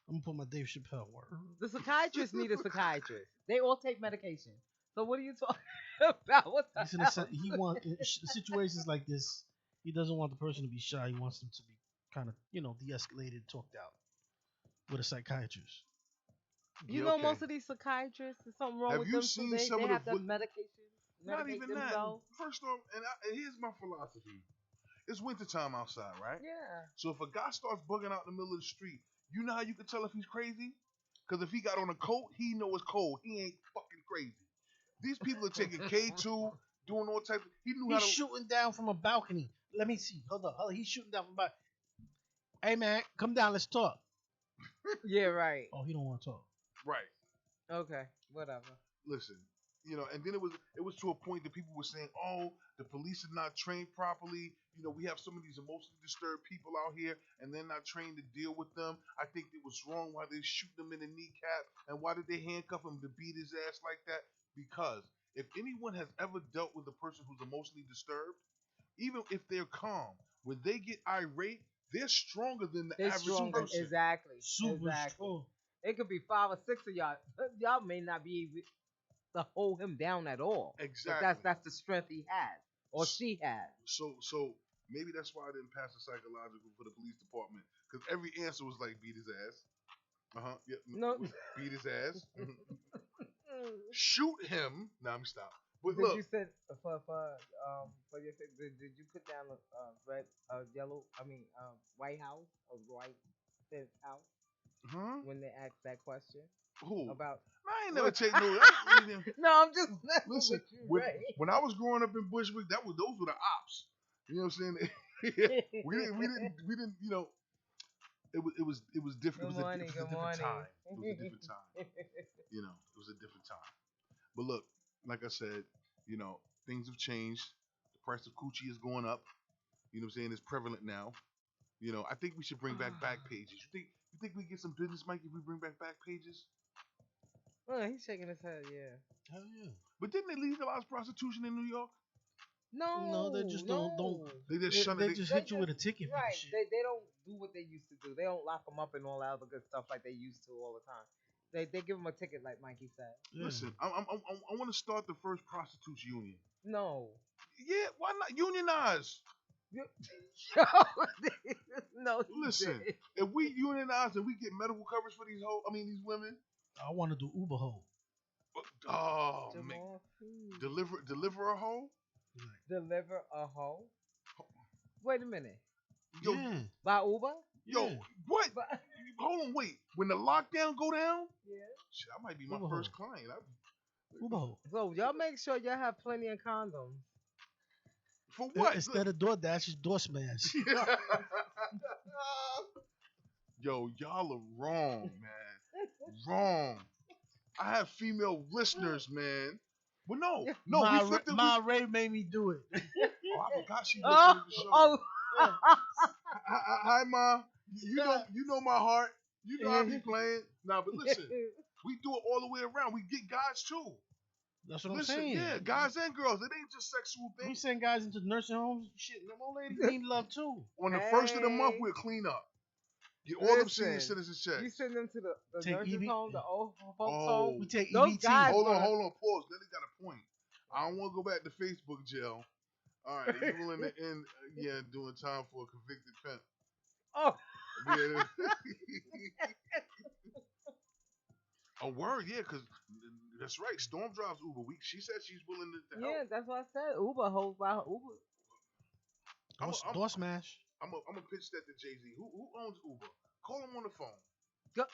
I'm gonna put my Dave Chappelle word. The psychiatrists need a psychiatrist. They all take medication. So what are you talking about? What the hell? He wants in situations like this. He doesn't want the person to be shy. He wants them to be kind of, de-escalated, talked out with a psychiatrist. You know, most of these psychiatrists, there's something wrong Have with you them. seen They some of have the that medication. Not even that. themselves. First off, and here's my philosophy: it's wintertime outside, right? Yeah. So if a guy starts bugging out in the middle of the street, you know how you can tell if he's crazy? Because if he got on a coat, he know it's cold. He ain't fucking crazy. These people are taking K2, doing all types. He's shooting down from a balcony. Let me see. Hold on. He's shooting down from a balcony. Hey man, come down. Let's talk. Yeah, right. Oh, he don't want to talk. Right. Okay, whatever. Listen, and then it was to a point that people were saying, oh, the police are not trained properly. We have some of these emotionally disturbed people out here, and they're not trained to deal with them. I think it was wrong why they shoot them in the kneecap, and why did they handcuff him to beat his ass like that? Because if anyone has ever dealt with a person who's emotionally disturbed, even if they're calm, when they get irate, they're stronger than the average person. Exactly. Super strong. It could be 5 or 6 of y'all. Y'all may not be able to hold him down at all. Exactly. But that's the strength he has, or she has. So maybe that's why I didn't pass the psychological for the police department, because every answer was like beat his ass. Yeah. No. Beat his ass. Shoot him. Nah, I'm stop. But Did look, you said for your did you put down a White House, a white fence house when they asked that question? Who? About I ain't never take no. No, I'm just listen. When I was growing up in Bushwick, those were the ops. You know what I'm saying? we didn't. It was different. Good morning. It was a different time. It was a different time. It was a different time. But look, like I said, things have changed. The price of coochie is going up. You know what I'm saying? It's prevalent now. I think we should bring back pages. You think we get some business, Mike, if we bring back pages? Well, he's shaking his head, yeah. Hell yeah. But didn't they legalize prostitution in New York? No, they just don't. They just shun it. They just hit you with a ticket. Right. For shit. They don't do what they used to do. They don't lock them up and all that other good stuff like they used to all the time. They give them a ticket, like Mikey said. Yeah. Listen, I want to start the first prostitutes union. No. Yeah, why not unionize? No. Listen, if we unionize and we get medical coverage for these women. I want to do Uber hoe. Oh man, deliver a hoe. Deliver a hoe. Wait a minute. Yo, by Uber? Yo, what? Hold on, wait. When the lockdown go down, shit, I might be my Uber first hoe. client. Uber hoe. So y'all make sure y'all have plenty of condoms. For what? Instead of DoorDash, it's Door Smash. Yo, y'all are wrong, man. Wrong. I have female listeners, man. Well, no, we flipped it. Ma Ray made me do it. Oh, I forgot she listened to the show. Hi, Ma. You know my heart. You know I be playing. Nah, but listen, we do it all the way around. We get guys too. That's what I'm saying. Yeah, guys and girls. It ain't just sexual things. We send guys into nursing homes. Shit, them old ladies need love too. On the first of the month, we'll clean up. Get all them senior citizens checks. You send them to the Take nursing home, the old folks home. We take Those EBT. guys Hold on. Pause. Then they got a point. I don't want to go back to Facebook jail. All right, are you willing to end? Doing time for a convicted pimp. Oh. Yeah. A word, yeah, because that's right. Storm drives Uber. She said she's willing to help. Yeah, that's what I said. Uber holds by Uber. Door Smash. I'm gonna pitch that to Jay-Z. Who owns Uber? Call him on the phone. Go.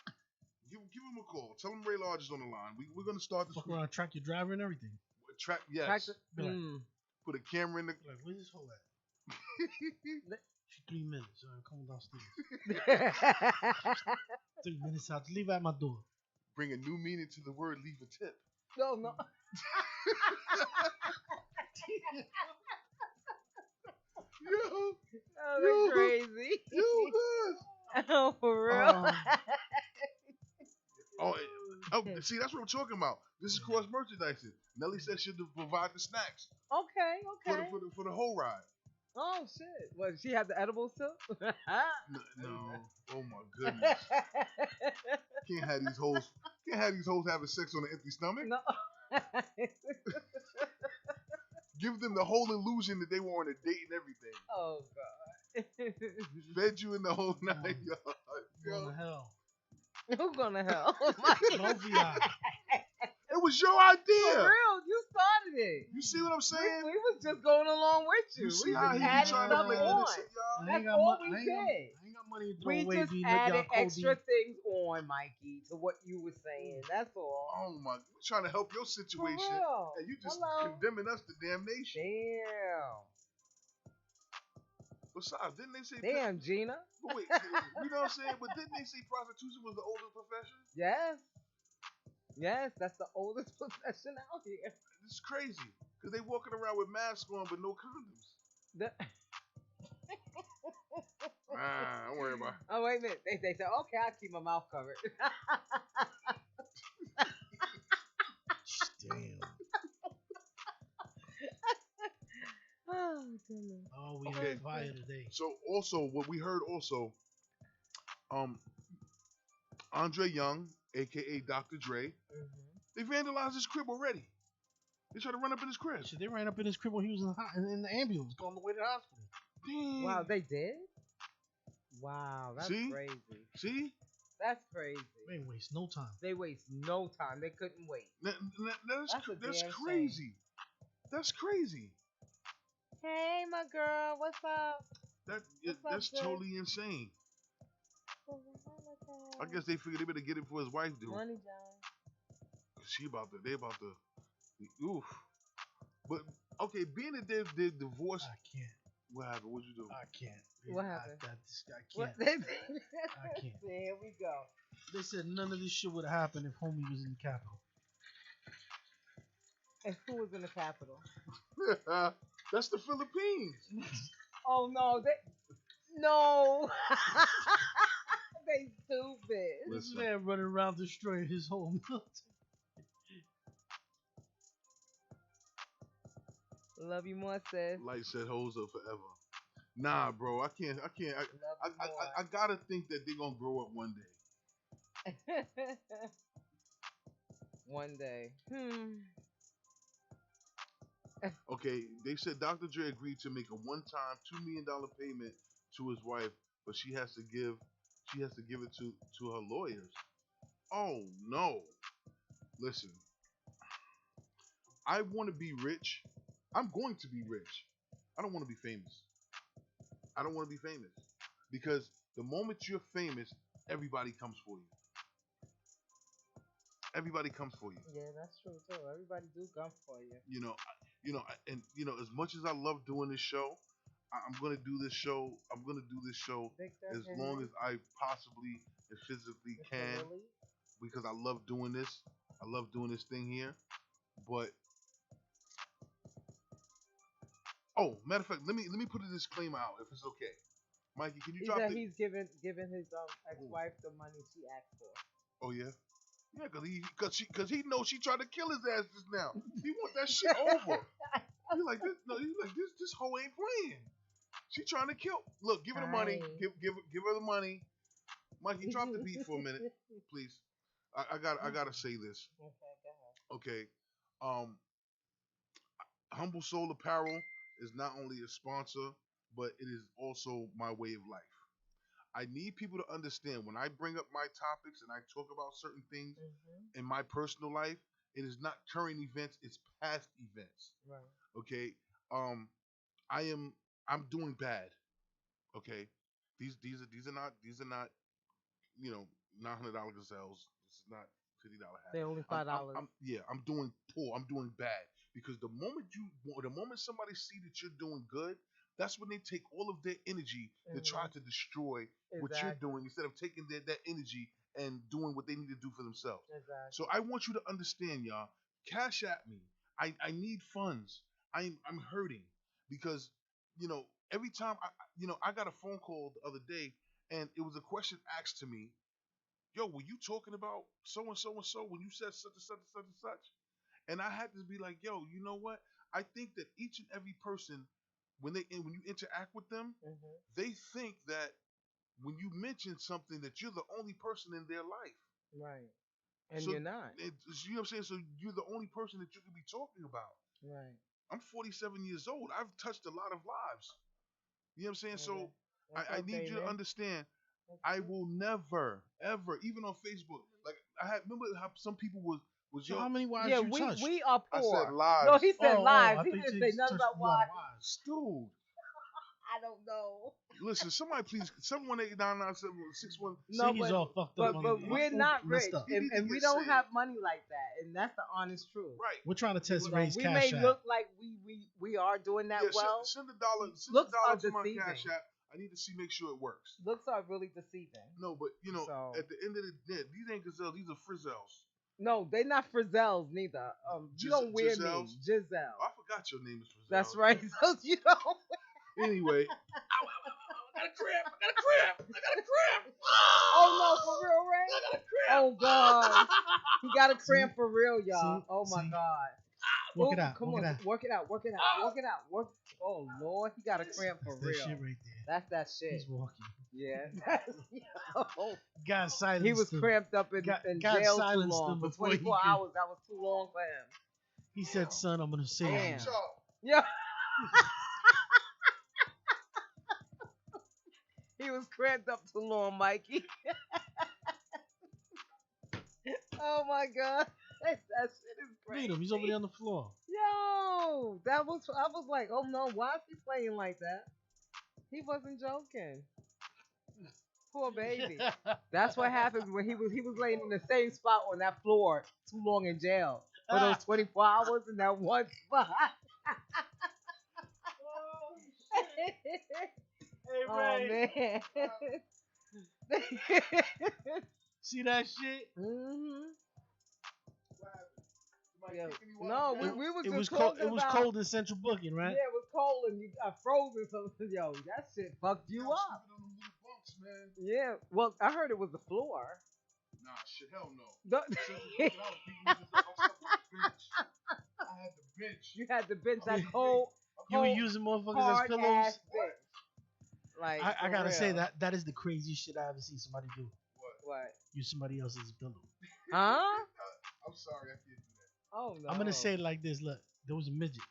Give him a call. Tell him Ray Large is on the line. We're gonna start this. Fuck around, track your driver and everything. Yes. Put a camera in the. Like, where's this hole at? She's 3 minutes. Come downstairs. 3 minutes out. Leave at my door. Bring a new meaning to the word. Leave a tip. No. Yo, Oh, Yo. that's crazy. yo, good. Oh, for real. See, that's what I'm talking about. This is cross merchandising. Nelly said she'll provide the snacks Okay. for the whole ride. Oh shit! What? She had the edibles too? No. Oh my goodness. Can't have these hoes. Can't have these hoes having sex on an empty stomach. No. Give them the whole illusion that they were on a date and everything. Oh god. Fed you in the whole night, y'all. Going Yo. to hell. Who gonna hell? Both of y'all. It was your For idea. real, you started it. You see what I'm saying? We was just going along with you. You see We how just he be added trying to stuff play on. innocent, y'all? That's all we I did. ain't got money to throw We away. just B. Let added y'all extra Cody. things on, Mikey, to what you were saying. That's all. Oh my! We're trying to help your For situation, real. and you just Hello. condemning us to damnation. Damn. Besides, didn't they say? Damn, Gina. But wait, you know what I'm saying? But didn't they say prostitution was the oldest profession? Yes. Yes, that's the oldest profession out here. It's crazy because they walking around with masks on but no condoms. Don't worry about it. Oh, wait a minute. They said, okay, I'll keep my mouth covered. Damn. Oh, goodness. Oh, we Okay. on fire today. So also, what we heard also, Andre Young, aka Dr. Dre, they vandalized his crib already. They tried to run up in his crib. Shit, they ran up in his crib when he was in the ambulance going the way to the hospital. Damn. Wow, they did? Wow, that's See? crazy. See? That's crazy. They ain't waste no time. They waste no time. They couldn't wait. That's That's a damn crazy. That's crazy. Hey, my girl, what's up? That's What's up, totally insane. I guess they figured they better get it for his wife, dude. Money, John. They about to, oof. But okay, being that they're divorced, I can't. what happened? What'd you do? I can't. What happened? I What? can't. I can't. Here we go. They said none of this shit would have happened if homie was in the Capitol. And who was in the Capitol? That's the Philippines. Oh, no. No. They stupid. This Listen. man running around destroying his whole military. Love you more, sis. Light said hoes up forever. Nah, bro, I can't. Love you I gotta think that they're gonna grow up one day. more. One day. Okay, they said Dr. Dre agreed to make a one-time $2 million payment to his wife, but she has to give it to her lawyers. Oh no! Listen, I want to be rich. I'm going to be rich. I don't want to be famous. I don't want to be famous because the moment you're famous, everybody comes for you. Everybody comes for you. Yeah, that's true too. Everybody do come for you. As much as I love doing this show, I'm gonna do this show. I'm gonna do this show Victor, as long as I possibly and physically Mr. can, Willie? because I love doing this. I love doing this thing here. But matter of fact, let me put a disclaimer out if it's okay. Mikey, can you He drop said the? he's giving his ex-wife the money she asked for. Oh yeah. Yeah, cause he knows she tried to kill his ass just now. He wants that shit over. He's like this hoe ain't playing. She trying to kill. Look, give her the money. Right. Give her the money. Mikey, drop the beat for a minute, please. I gotta say this. Okay, go ahead. Okay. Humble Soul Apparel is not only a sponsor, but it is also my way of life. I need people to understand when I bring up my topics and I talk about certain things in my personal life, it is not current events, it's past events. Right. Okay. I'm doing bad. Okay. These are not $900 gazelles. This is not $50 hat. They only $5. I'm doing poor. I'm doing bad because the moment somebody see that you're doing good, that's when they take all of their energy to try to destroy what you're doing instead of taking that energy and doing what they need to do for themselves. Exactly. So I want you to understand, y'all. Cash at me. I need funds. I'm hurting because every time I got a phone call the other day, and it was a question asked to me. Yo, were you talking about so and so and so when you said such and such and such and such? And I had to be like, yo, you know what? I think that each and every person, when you interact with them, they think that when you mention something that you're the only person in their life. Right. And So you're not. you know what I'm saying? So you're the only person that you could be talking about. Right. I'm 47 years old. I've touched a lot of lives. You know what I'm saying? So That's I need you to man. understand. I will never, ever, even on Facebook. Like remember how some people was So how many wives Yeah, you touched? we are I poor. said lives. No, he said Oh, lives. I He thought didn't you say said nothing touched about a lot of wives. Dude. I don't know. Listen, somebody please, 718-997-61. No, See, he's all fucked up. but on- we're on- not messed rich, up. He need to and we get don't saved. have money like that, and that's the honest truth. Right. We're trying to test So Ray's we cash may app. look like we are doing that Yeah, well. send a dollar. Send Looks a dollar are to my deceiving. cash app. I need to make sure it works. Looks are really deceiving. No, but So- at the end of the day, these ain't gazelles. These are frizzels. No, they're not Frizzelles neither. You don't wear me, Giselles? Giselle. I forgot your name is frizzels. That's right. So you don't. Anyway, I got a cramp. Oh no, for real, Ray? I got a cramp. Oh God, he got a cramp for real, y'all. See? Oh my See? God. Work Ooh, it out. Come work on, it out. work it out. Work. Oh Lord, he got a cramp for That's that real. shit right there. That's that shit. He's walking. Yeah. Yo. God silenced He was him. cramped up in God jail too silenced long him for before he 24 could- hours. That was too long for him. He said, "Son, I'm gonna save Damn. you." Yeah. He was cramped up too long, Mikey. Oh my God. That shit is Look crazy. at him. He's over there on the floor. Yo, I was like, oh no, why is he playing like that? He wasn't joking. Poor baby. That's what happens when he was laying in the same spot on that floor too long in jail for those 24 hours in that one spot. Oh man. See that shit? Mhm. Somebody Yeah. kicking you out No, of jail? we was It just was cold. talking It was about- cold in Central Booking, right? Yeah, it was cold and you got frozen. So yo, that shit fucked you Yo, up. sleeping on them little bunks, man. Yeah. Well, I heard it was the floor. Nah, shit, hell no. The- Central Booking, I was people was just like, I slept on the bench. I had the bench. you had to bench that cold, You were cold, using motherfuckers as hard pillows. ass bench. Like I for gotta say real. that is the craziest shit I ever seen somebody do. What? Use somebody else's pillow. Huh? I'm sorry, I can't do that. Oh no. I'm gonna say it like this. Look, there was a midget.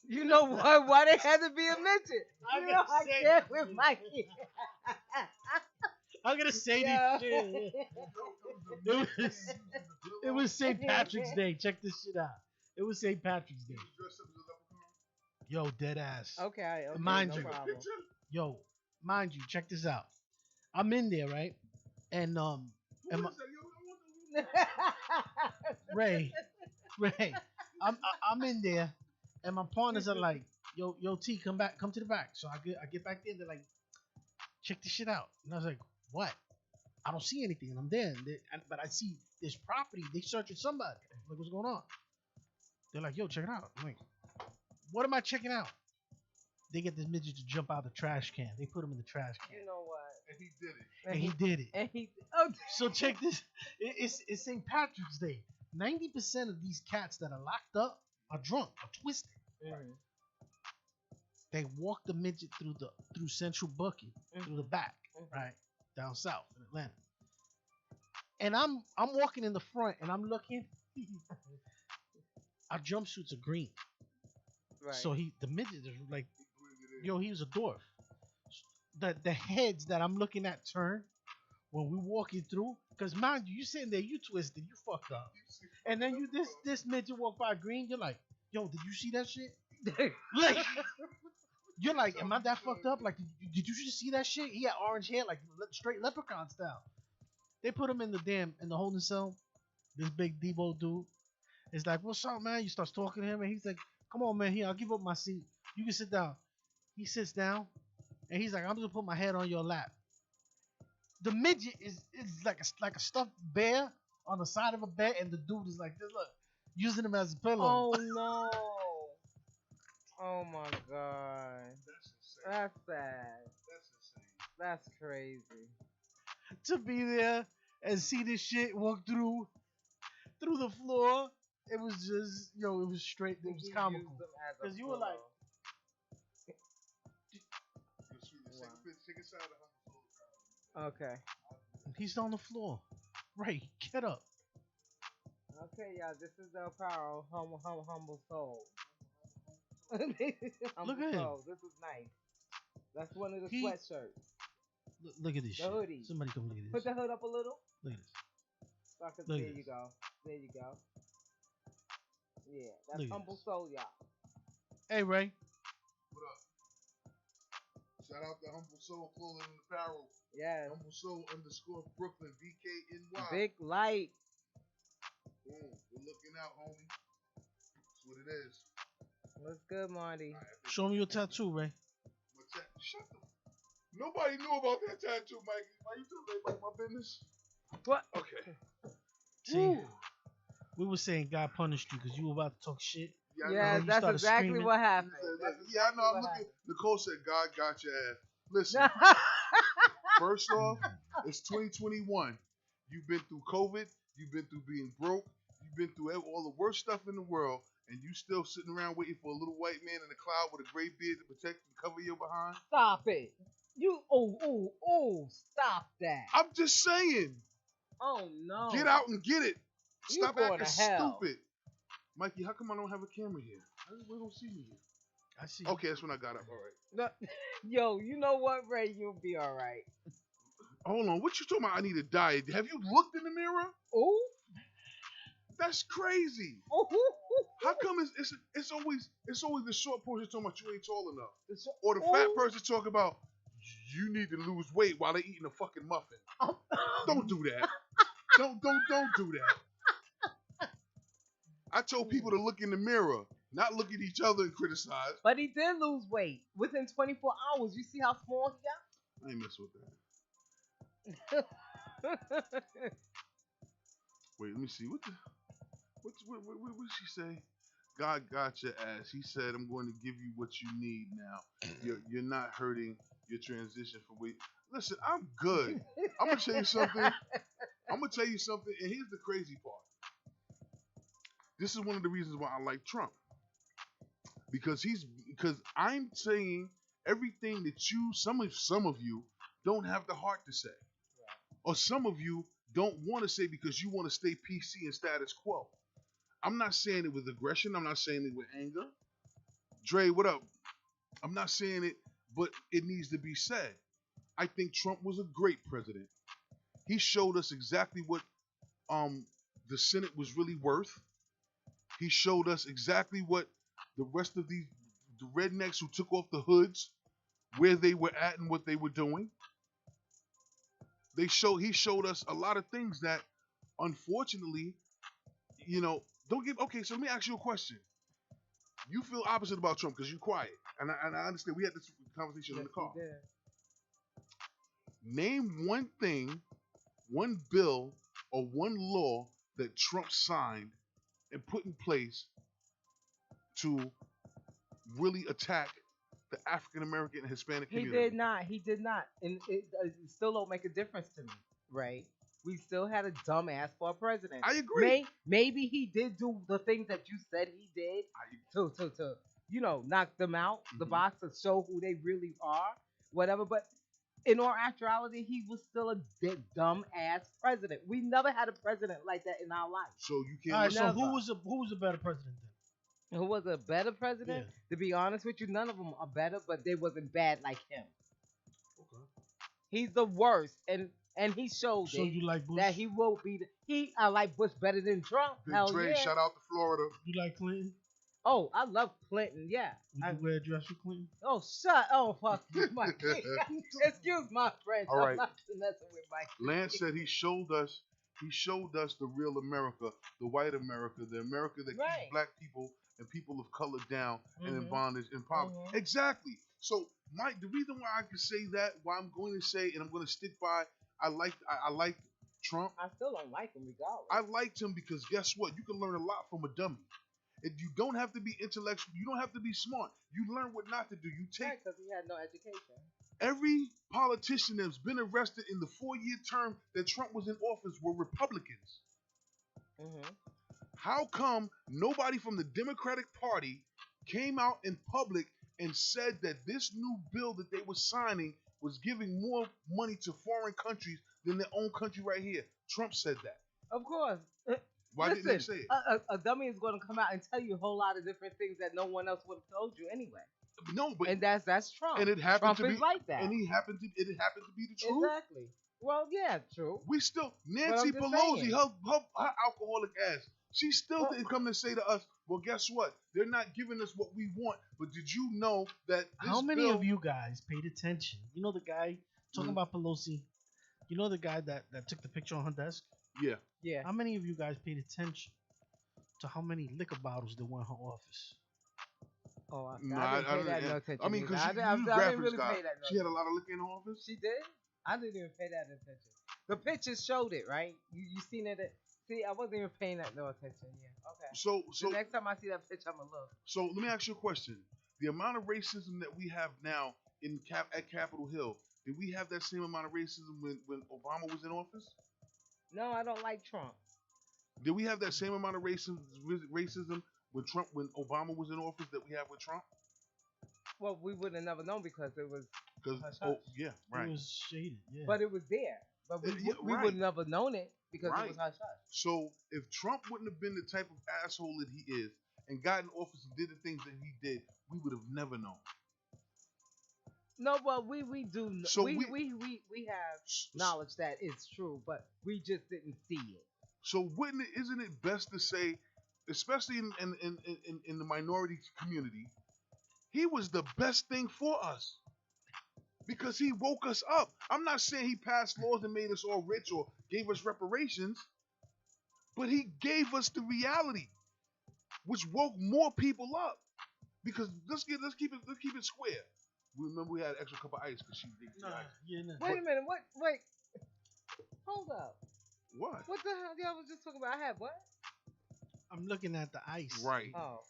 You know what? Why they had to be a midget? I'm You know, gonna I say can't it. with Mikey. I'm gonna say Yeah. this shit. It was St. Patrick's Day. Check this shit out. It was St. Patrick's Day. Dressed up as a leprechaun? Yo, dead ass. Okay. Mind no you. problem. Yo, mind you, check this out. I'm in there, right? And Who and is my, that? Yo, I want the Ray, I'm in there, and my partners are like, yo, T, come to the back. So I get back there. They're like, check this shit out. And I was like, what? I don't see anything. And I'm there, but I see this property. They searching somebody. I'm like, what's going on? They're like, yo, check it out. I'm like, what am I checking out? They get this midget to jump out the trash can. They put him in the trash can, You know what? And he did it. and he did it. And he. Oh. So check this. It's St. Patrick's Day. 90% of these cats that are locked up are drunk, are twisted. Mhm. They walk the midget through Central Booking, through the back, right down south in Atlanta. And I'm walking in the front, and I'm looking. Our jumpsuits are green, Right. so the midget is like, yo, he was a dwarf. The heads that I'm looking at turn when we walking through, because mind you, you sitting there, you twisted, you fucked up, and then this midget walk by green, you're like, yo, did you see that shit? Like, you're like, am I that fucked up? Like, did you just see that shit? He had orange hair, like straight leprechaun style. They put him in the holding cell. This big Debo dude is like, what's up, man? You start talking to him, and he's like, come on, man, here, I'll give up my seat. You can sit down. He sits down, and he's like, I'm gonna put my head on your lap. The midget is like a stuffed bear on the side of a bed, and the dude is like, this, look, using him as a pillow. Oh no. Oh my God. That's That's sad. That's insane. That's crazy. To be there and see this shit walk through the floor, it was just it was straight. It was He comical used them as a because you were like, pillow. Yo, sweetness, Wow. take a shot of Humble Soul. Okay. he's on the floor. Right, get up. Okay, y'all. This is the apparel. Humble soul. Humble Look at him. soul. This is nice. That's one of the He- sweatshirts. Look at this The shit. hoodie. Somebody come look at this. Put the hood up a little. Look at this. So I can, Look at there you this. go. There you go. Yeah, that's Look at humble this. soul, y'all. Hey Ray, What up? Shout out to Humble Soul Clothing and Apparel. Yes. Humble Soul _ Brooklyn BKNY. Big light. Boom. We're looking out, homie. That's what it is. What's good, Marty? All right, show me your tattoo, Ray. Shut the. Nobody knew about that tattoo, Mikey. Why you telling everybody my business? What? Okay. See, we were saying God punished you because you were about to talk shit. Yeah, I Yeah, know. you that's started exactly screaming. what happened. Yeah, I know. I'm looking. Nicole said, "God got your ass." Listen, first off, it's 2021. You've been through COVID. You've been through being broke. You've been through all the worst stuff in the world, and you still sitting around waiting for a little white man in the cloud with a gray beard to protect and cover your behind. Stop it. You, stop that. I'm just saying, Oh, no. get out and get it. You Stop going acting to hell. stupid. Mikey, how come I don't have a camera here? We don't see me here. I see. Okay, that's when I got up. All right. No, yo, you know what, Ray? You'll be all right. Hold on. What you talking about? I need a diet. Have you looked in the mirror? Ooh. That's crazy. Ooh. How come it's always the short person talking about you ain't tall enough, It's- or the fat Ooh. person talking about you need to lose weight while they're eating a fucking muffin? Don't do that. Don't do that. I told people to look in the mirror, not look at each other and criticize. But he did lose weight within 24 hours. You see how small he I ain't mess with that. got? Wait, let me see. What did she say? God got your ass. He said, "I'm going to give you what you need now. You're not hurting your transition for weight." Listen, I'm good. I'm gonna tell you something. And here's the crazy part. This is one of the reasons why I like Trump, because I'm saying everything that some of you don't have the heart to say, or some of you don't want to say because you want to stay PC and status quo. I'm not saying it with aggression. I'm not saying it with anger. Dre, what up? I'm not saying it, but it needs to be said. I think Trump was a great president. He showed us exactly what the Senate was really worth. He showed us exactly what the rest of the rednecks who took off the hoods, where they were at and what they were doing. He showed us a lot of things that, unfortunately, don't give. Okay, so let me ask you a question. You feel opposite about Trump because you're quiet, and I understand. We had this conversation in the car. Name one thing, one bill, or one law that Trump signed and put in place to really attack the African American and Hispanic He community. did not. And it still don't make a difference to me, right? We still had a dumbass for a president. I agree. Maybe he did do the things that you said he did to knock them out, the Mhm. box, to show who they really are, whatever. But in all actuality, he was still a dumb ass president. We never had a president like that in our life. So you can't. All right, so Never. who was a better president then? Who was a better president? Yeah. To be honest with you, none of them are better, but they wasn't bad like him. Okay. He's the worst, and he showed So it you like Bush? that he will be. I like Bush better than Trump. Big Hell Dre, yeah. shout out to Florida. You like Clinton? Oh, I love Clinton. Yeah. Would you wear a dress for Clinton? Oh, shut. Oh, fuck you, Mike. Excuse my French. All right. I'm not messing with Mike. Lance said he showed us the real America, the white America, the America that Right. keeps black people and people of color down and in Mhm. bondage and poverty. Mhm. Exactly. So the reason why I can say that, why I'm going to say, and I'm going to stick by, I like Trump. I still don't like him regardless. I liked him because guess what? You can learn a lot from a dummy. You don't have to be intellectual. You don't have to be smart. You learn what not to do. You take Right, because he had no education. every politician that's been arrested in the 4-year term that Trump was in office were Republicans. Mm-hmm. How come nobody from the Democratic Party came out in public and said that this new bill that they were signing was giving more money to foreign countries than their own country right here? Trump said that. Of course. Why Listen, didn't they say it? A dummy is going to come out and tell you a whole lot of different things that no one else would have told you anyway. No, but And that's Trump. and it happened Trump to be is like that. and it happened to be the truth. Exactly. Well, yeah, true. We still Nancy I'm just Pelosi, saying. her alcoholic ass. She still didn't come to say to us, well, guess what? They're not giving us what we want. But did you know that this How many bill, of you guys paid attention? You know the guy talking Mhm. about Pelosi. You know the guy that took the picture on her desk. Yeah. Yeah. How many of you guys paid attention to how many liquor bottles there were in her office? Oh, I Nah, didn't pay that no attention. I mean, because either. you I didn't graphics really guy. pay that no She had a attention. lot of liquor in her office. She did? I didn't even pay that attention. The pictures showed it, right? You seen it? See, I wasn't even paying that no attention. Yeah. Okay. So The next time I see that picture, I'm gonna look. So let me ask you a question. The amount of racism that we have now at Capitol Hill, did we have that same amount of racism when Obama was in office? No, I don't like Trump. Did we have that same amount of racism when Obama was in office that we have with Trump? Well, we would have never known because it was, Because Hush, hush. yeah, It right. was shaded. Yeah. but it was there. But we Yeah, we right. would have never known it because Right. it was hush hush. So if Trump wouldn't have been the type of asshole that he is and got in office and did the things that he did, we would have never known. No, but we do. So we we- have knowledge that it's true, but we just didn't see it. So isn't it best to say, especially in the minority community, he was the best thing for us because he woke us up. I'm not saying he passed laws and made us all rich or gave us reparations, but he gave us the reality, which woke more people up. Because let's keep it square. Remember we had an extra cup of ice because she did the ice. Wait a minute. Wait. Hold up. What? What the hell? Y'all was just talking about. I had what? I'm looking at the ice. Right. Oh,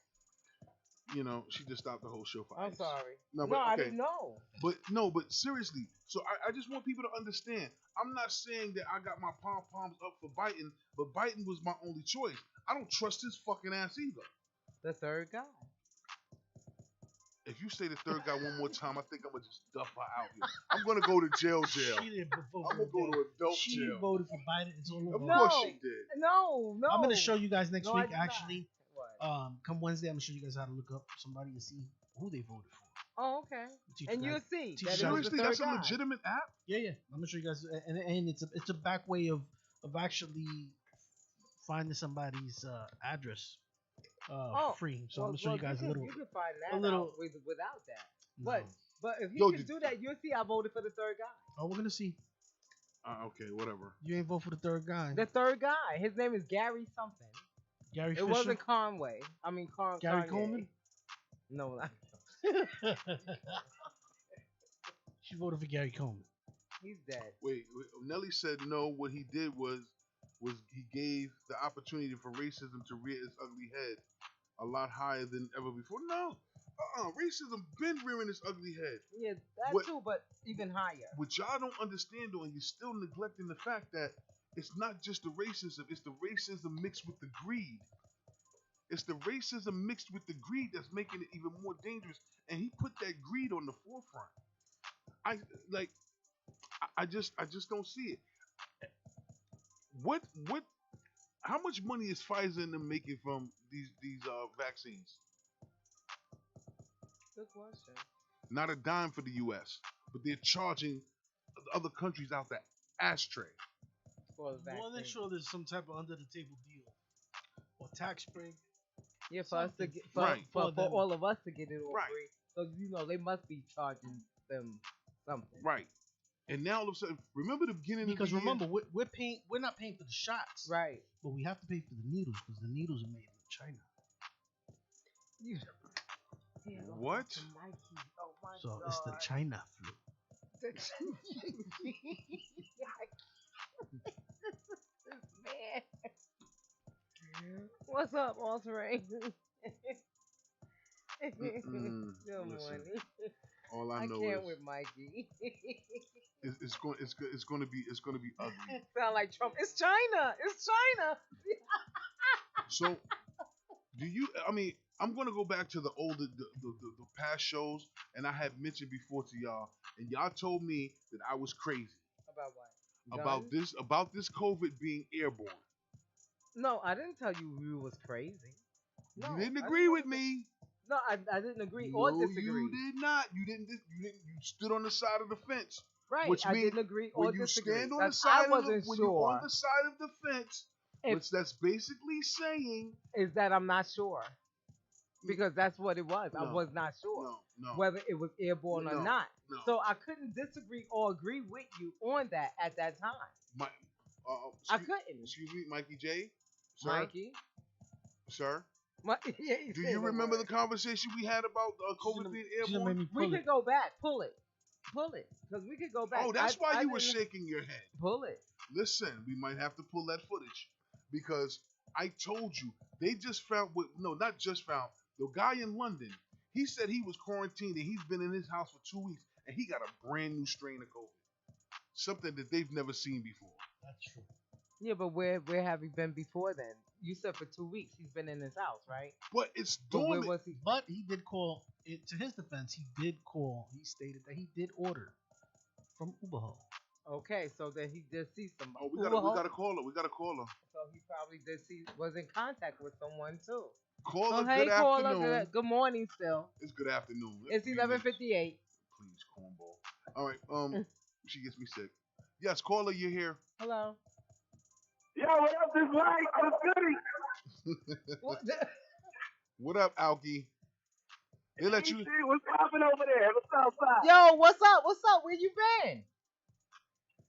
You know, she just stopped the whole show for I'm ice. sorry. No, No, but I okay. didn't know. But seriously, so I just want people to understand. I'm not saying that I got my pom-poms up for Biden, but Biden was my only choice. I don't trust his fucking ass either. The third guy. If you say the third guy one more time, I think I'm gonna just duff her out here. I'm gonna go to jail. She didn't vote I'm for gonna go to Biden. adult She jail. voted for Biden. It's all over. Of No. course she did. No. I'm gonna show you guys next No, I week. did not. Actually, What? come Wednesday, I'm gonna show you guys how to look up somebody and see who they voted for. Oh, okay. Teach And you you'll guys- see teach that you it was guys- the Seriously, third that's a guy. legitimate app. Yeah. I'm gonna show you guys, and it's a back way of actually finding somebody's address free. So I'm gonna show you guys a little. You can find that little- out without that. No. But if you Yo, can did- do that, you'll see I voted for the third guy. Oh, we're gonna see. Okay, whatever. You ain't vote for the third guy. The third guy. His name is Gary something. Gary It Fisher. wasn't Conway. I mean Gary Kanye. Coleman? No, not. She voted for Gary Coleman. He's dead. Wait, Nelly said no. What he did was he gave the opportunity for racism to rear its ugly head a lot higher than ever before. No, racism been rearing its ugly head. Yeah, that What- too, but even higher. What y'all don't understand, though, and you're still neglecting the fact that it's not just the racism; it's the racism mixed with the greed. It's the racism mixed with the greed that's making it even more dangerous. And he put that greed on the forefront. I just don't see it. How much money is Pfizer and them making from these vaccines? Good question. Not a dime for the U.S., but they're charging other countries out the ashtray. For the More than vaccine. sure there's some type of under the table deal or tax break. Yeah, for us to something get Right. for For them. all of us to get it all Right. free. So they must be charging them something. Right. And now all of a sudden, remember the beginning Because of the remember, we're not paying for the shots, Right. but we have to pay for the needles because the needles are made in China. You, What? Mikey. Oh my So God. it's the China flu. Man. What's up, All Terrain? Mm-mm. Good Listen, morning. all I I know can't is with Mikey. it's going to be ugly. Sound like Trump. It's China. It's China. So, do you? I mean, I'm going to go back to the older, the past shows, and I had mentioned before to y'all, and y'all told me that I was crazy About what? Guns? about this COVID being airborne. No, I didn't tell you you was crazy. No, You didn't I agree with know- me. No, I didn't agree or No, disagree. you did not. You didn't. You stood on the side of the fence. Right, Which I means didn't agree or When you disagree. stand on the 'cause side I of wasn't when sure. you're on the side of the fence, If- which that's basically saying Is that I'm not sure. Because that's what it was. I No, was not sure no. whether it was airborne or No, not. no. So I couldn't disagree or agree with you on that at that time. My, I excuse, couldn't. excuse me, Mikey J. Sir, Mikey. sir. Yeah, he Do said you remember the word. conversation we had about COVID being She done made airborne? me We pull could it. go back. Pull it. Because we could go back. Oh, that's why I you were didn't- shaking your head. Pull it. Listen, we might have to pull that footage because I told you they just found. No, not just found. The guy in London. He said he was quarantined and he's been in his house for 2 weeks and he got a brand new strain of COVID, something that they've never seen before. That's true. Yeah, but where have you been before then? You said for 2 weeks he's been in his house, right? But it's But where dormant. was he? But he did call. To his defense, he did call. He stated that he did order from Uberho. Okay, so then he did see somebody. Oh, we gotta call her. We gotta call her. So he probably was in contact with someone too. Call So her. hey, Good caller, afternoon. good morning still. It's good afternoon. It's 11:58. Please, cornball. All right. She gets me sick. Yes, caller, you're here. Hello. Yo, what up, this light? What's goody? What the- What up, Alki? They let you. What's popping over there? What's outside? Yo, what's up? What's up? Where you been?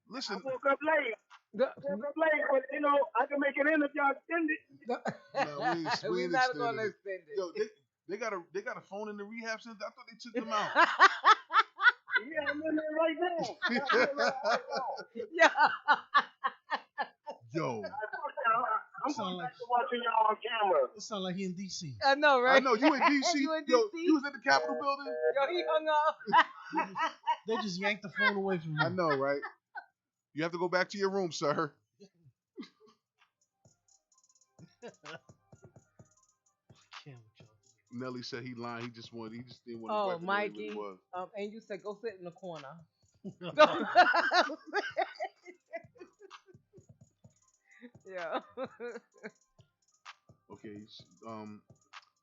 Listen. I woke up late. But I can make it in if y'all extend it. No, we We're ain't not extending gonna it. extend it. Yo, they got a phone in the rehab center. I thought they took them out. Yeah, I'm in there right now. I'm in there right now. Yeah. Yo, I'm Sound going like- back to watching y'all on camera. It sounds like he in DC. I know, right? I know you in DC. You in Yo, DC? you was at the Capitol building. Yo, he hung up. They just yanked the phone away from I him. know, right? You have to go back to your room, sir. Can't with y'all. Nelly said he lied. He just didn't want to. Oh, Mikey. Mikey. Really was. Angel said, "Go sit in the corner." Yeah. Okay.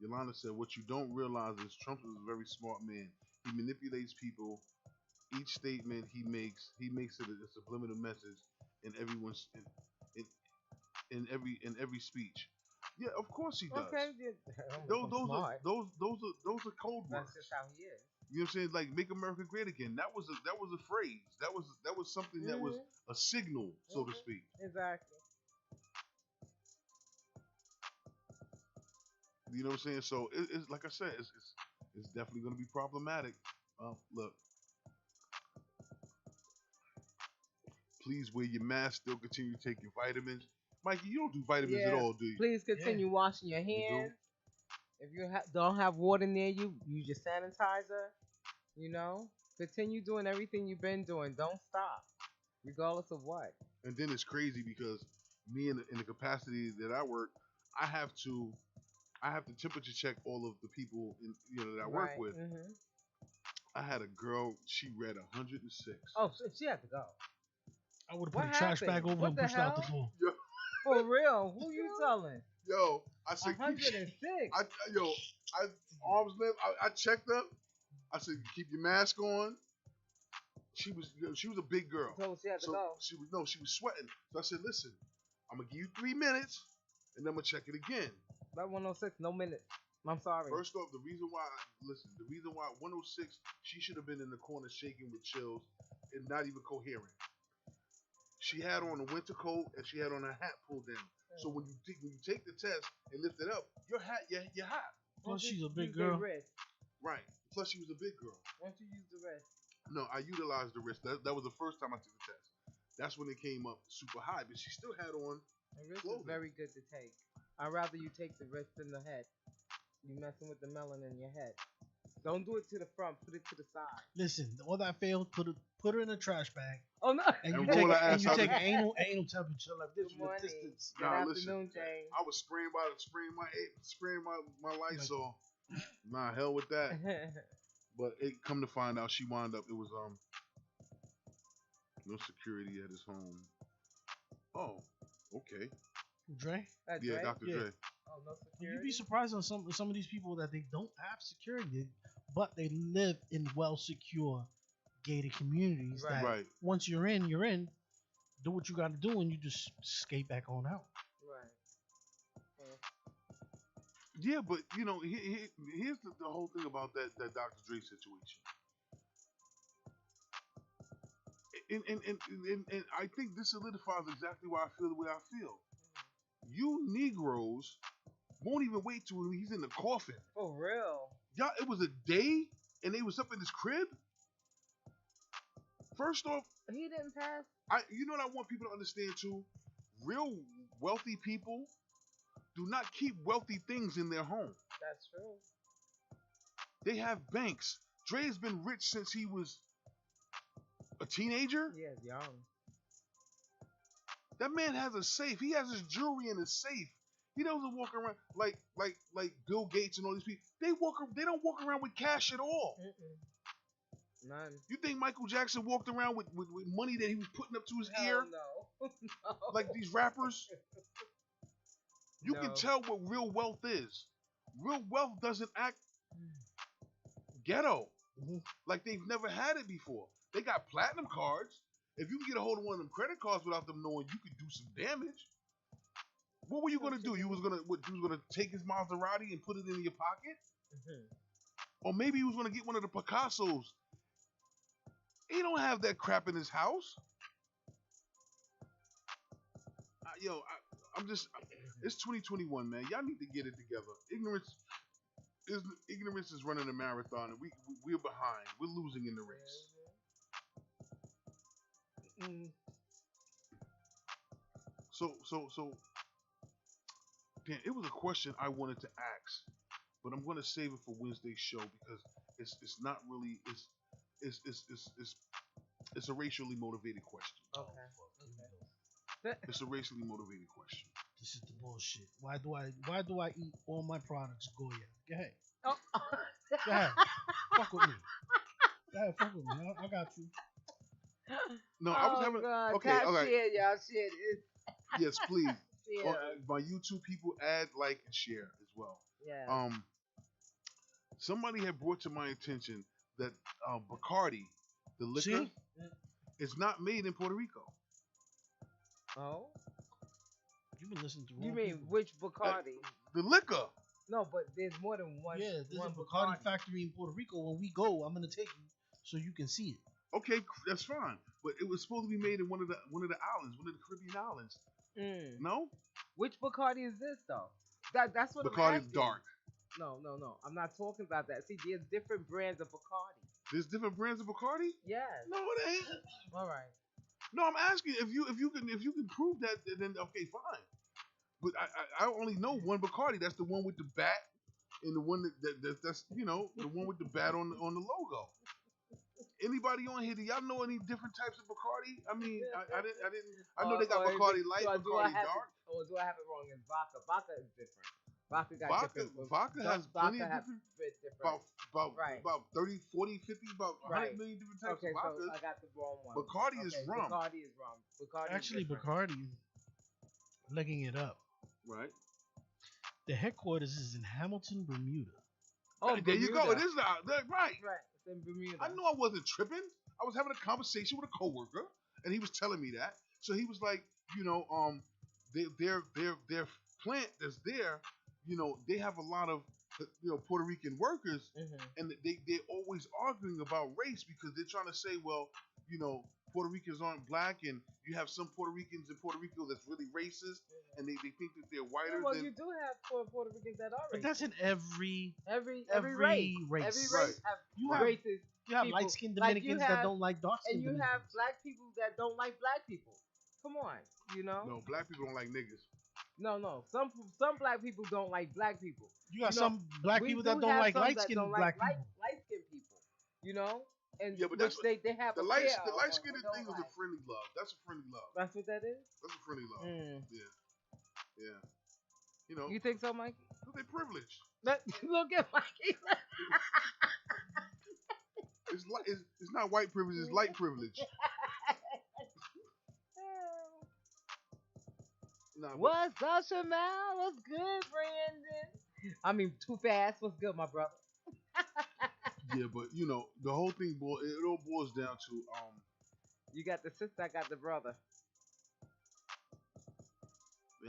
Yolanda said, "What you don't realize is Trump is a very smart man. He manipulates people. Each statement he makes it a subliminal message in everyone's in every speech. Yeah, of course he does. Okay. Those are Smart. those are code words. That's just how he is. You know what I'm saying? Like "Make America Great Again." That was a phrase. That was something that was a signal, so to Mhm. speak. Exactly. You know what I'm saying? So it's like I said, it's definitely going to be problematic. Look, please wear your mask. Still continue to take your vitamins. Mikey, you don't do vitamins at Yeah. all, do you? Please continue washing your do? hands. If you don't have water near you, use your sanitizer. Continue doing everything you've been doing. Don't stop, regardless of what. And then it's crazy because me in the capacity that I work, I have to temperature check all of the people that I work with. Mm-hmm. I had a girl. She read 106. Oh, she had to go. I would have What put a trash bag happened? over What and the pushed out the hell? door. For real? Who you telling? Yo, I said, 106. I arms length. I checked her. I said, keep your mask on. She was a big girl. So she had to So go. she was sweating. So I said, listen, I'm gonna give you 3 minutes, and then I'm gonna check it again. That 106, no minutes. I'm sorry. First off, the reason why 106, she should have been in the corner shaking with chills and not even coherent. She had on a winter coat and she had on her hat pulled down. So when you take the test and lift it up, your hot. Plus, she's a big Use their girl. wrist. Right. Plus, she was a big girl. Why don't you use the wrist? No, I utilized the wrist. That was the first time I took the test. That's when it came up super high, but she still had on. The wrist Clothing. is very good to take. I'd rather you take the wrist than the head. You messing with the melon in your head. Don't do it to the front. Put it to the side. Listen, all that failed, put it in a trash bag, Oh no! and And you roll take her ass out anal the- temperature like this Good from a morning. distance. Good Nah, afternoon, Jane. I was spraying my Lysol. Nah, hell with that. But it come to find out, she wound up. It was no security at his home. Oh, okay. Dre, That's Yeah, right. Dr. Yeah. Dre. Oh, no you'd security. be surprised on some of these people that they don't have security, but they live in well secure gated communities. Right. That Right. once you're in, you're in. Do what you got to do, and you just skate back on out. Right. Yeah, but you know, here's the whole thing about that Dr. Dre situation. And I think this solidifies exactly why I feel the way I feel. You Negroes won't even wait till he's in the coffin. For real. Y'all, it was a day, and they was up in his crib. First off, He didn't pass. you know what I want people to understand too? Real wealthy people do not keep wealthy things in their home. That's true. They have banks. Dre's been rich since he was a teenager. He is young. That man has a safe. He has his jewelry in his safe. He doesn't walk around like Bill Gates and all these people. They don't walk around with cash at all. None. You think Michael Jackson walked around with money that he was putting up to his ear No. No. like these rappers? You can No. tell what real wealth is. Real wealth doesn't act ghetto. Like they've never had it before. They got platinum cards. If you can get a hold of one of them credit cards without them knowing, you could do some damage. What were you gonna do? You was gonna take his Maserati and put it in your pocket? Or maybe he was gonna get one of the Picassos. He don't have that crap in his house. It's 2021, man. Y'all need to get it together. Ignorance is running a marathon, and we're behind. We're losing in the race. So, damn, it was a question I wanted to ask, but I'm gonna save it for Wednesday's show because it's not really it's a racially motivated question. Okay. It's a racially motivated question. This is the bullshit. Why do I eat all my products Goya? Go ahead. Oh. Go ahead. Fuck with me. Go ahead, fuck with me. I got you. No, I was having God. okay, Tap all right. share, y'all. Shit. Yes, please. Yeah. My YouTube people add, like, and share as well. Yeah. Somebody had brought to my attention that Bacardi, the liquor, is not made in Puerto Rico. Oh. You've been listening to You wrong mean people. which Bacardi? The liquor. No, but there's more than one. Yeah, there's one a Bacardi factory in Puerto Rico. When we go, I'm gonna take you so you can see it. Okay, that's fine. But it was supposed to be made in one of the islands, one of the Caribbean islands. No? Which Bacardi is this though? That's what I'm Bacardi's asking. dark. No. I'm not talking about that. See, there's different brands of Bacardi. There's different brands of Bacardi? Yes. No, it ain't. All right. No, I'm asking if you can prove that, then okay, fine. But I only know one Bacardi. That's the one with the bat, and the one that's the one with the bat on the logo. Anybody on here? Do y'all know any different types of Bacardi? I mean, I didn't. I know they got Bacardi Light, Bacardi Dark. Or do I have it wrong? In vodka. Vodka is different. Vodka got different. Vodka has plenty of different. different. About 30, 40, 50, about 100 million different types Okay, of vodkas. so I got the wrong one. Bacardi is rum. Bacardi is rum. Bacardi Actually, is different. Bacardi, looking it up, Right. the headquarters is in Hamilton, Bermuda. Oh, there you go. It Bermuda. is right. Right. It's in Bermuda. I knew I wasn't tripping. I was having a conversation with a coworker, and he was telling me that. So he was like, their plant that's there, they have a lot of Puerto Rican workers, and they're always arguing about race because they're trying to say, well, Puerto Ricans aren't black, and you have some Puerto Ricans in Puerto Rico that's really racist, and they think that they're whiter Well, than. you do have Puerto Ricans that are racist. But that's in every every every race. race. Every race Right. have You have- racist. You have people. light-skinned Like you Dominicans have- that don't like dark-skinned And you Dominicans. have black people that don't like black people. Come on, No, black people don't like niggas. No. Some black people don't like black people. You got You know, some black we people do that don't have like some light that skinned don't black like people. light skinned people. You know, and Yeah, but which that's they have the a light fear the of light or skinned don't thing is a like. friendly love. That's a friendly love. That's what that is. That's a friendly love. Mm. Yeah. Yeah. You know, You think so, Mikey? they're privileged. Look at Mikey. It's not white privilege. It's light privilege. Nah, but- What's up, Shamel? What's good, Brandon? I mean, too fast. What's good, my brother? yeah, but you know, the whole thing it all boils down to You got the sister, I got the brother.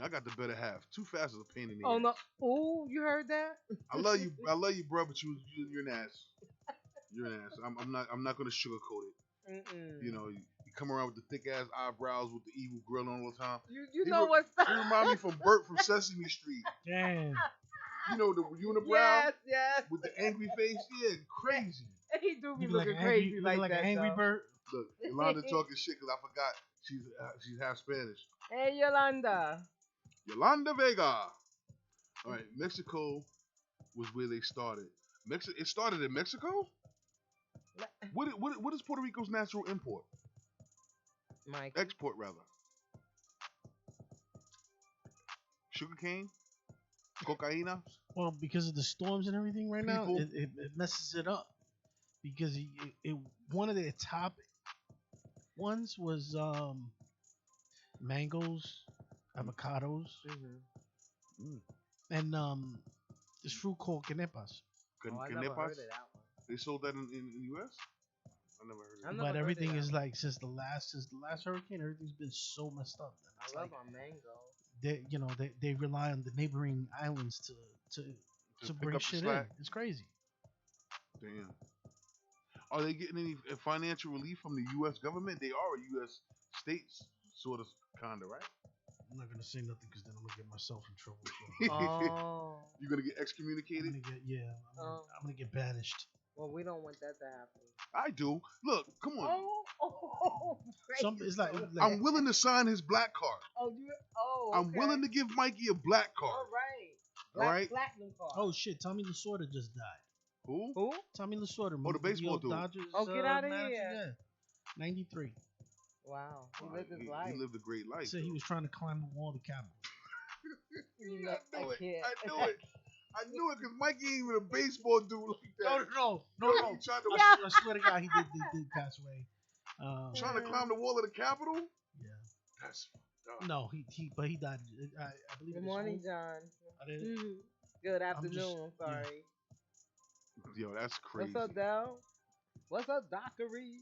I got the better half. Too fast is a pain in the Oh ass. no! Ooh, you heard that? I love you, bro, but you're an ass. You're an ass. I'm not gonna sugarcoat it. Mm-mm. You know, you come around with the thick ass eyebrows with the evil grill on all the time. You know what's You remind me from Bert from Sesame Street. Damn. You know the unibrow Yes. with the angry face. Yeah, crazy. He do be You look looking like crazy an like that. an angry though. bird. Look, Yolanda talking shit because I forgot she's half Spanish. Hey, Yolanda. Yolanda Vega. All right, Mexico was where they started. It started in Mexico. What is Puerto Rico's natural import? Mike. Export rather. Sugarcane, cocaina. Well, because of the storms and everything right now, People. it messes it up. Because one of their top ones was mangoes, avocados, Mm-hmm. and this fruit called canepas. Oh, I never heard of that one. They sold that in the U.S. I never heard of I it. never But heard of everything that is one. like since the last hurricane, everything's been so messed up. It's I love like my mango. they rely on the neighboring islands to pick bring up the shit in. slack. It's crazy. Damn. Are they getting any financial relief from the U.S. government? They are a U.S. state, sort of, kind of, right? I'm not gonna say nothing because then I'm gonna get myself in trouble. So Oh. You're gonna get I'm excommunicated. gonna get I'm gonna get banished. Well, we don't want that to happen. I do. Look, come on. It's like I'm willing to sign his black card. I'm Okay. willing to give Mikey a black card. All right. All right. Platinum card. oh shit, Tommy Lasorda just died. Who? Who? Tommy Lasorda. Oh, the baseball dude. Dodgers, Oh, get outta manager, here. Yeah. 93. Wow. He Wow, lived his life. He lived a great life. Said he was trying to climb the wall of the Capitol. You know, I knew I it. can't. I knew it. I knew it because Mikey ain't even a baseball dude like that. No. He tried to, I swear to God, he did pass away. trying to climb the wall of the Capitol. Yeah. That's fucked up. No, but he died. I believe. Good it was morning, home. John. I did. Mhm. Good afternoon. just- I'm sorry. Yo, that's crazy. What's up, Del? What's up, Dockery?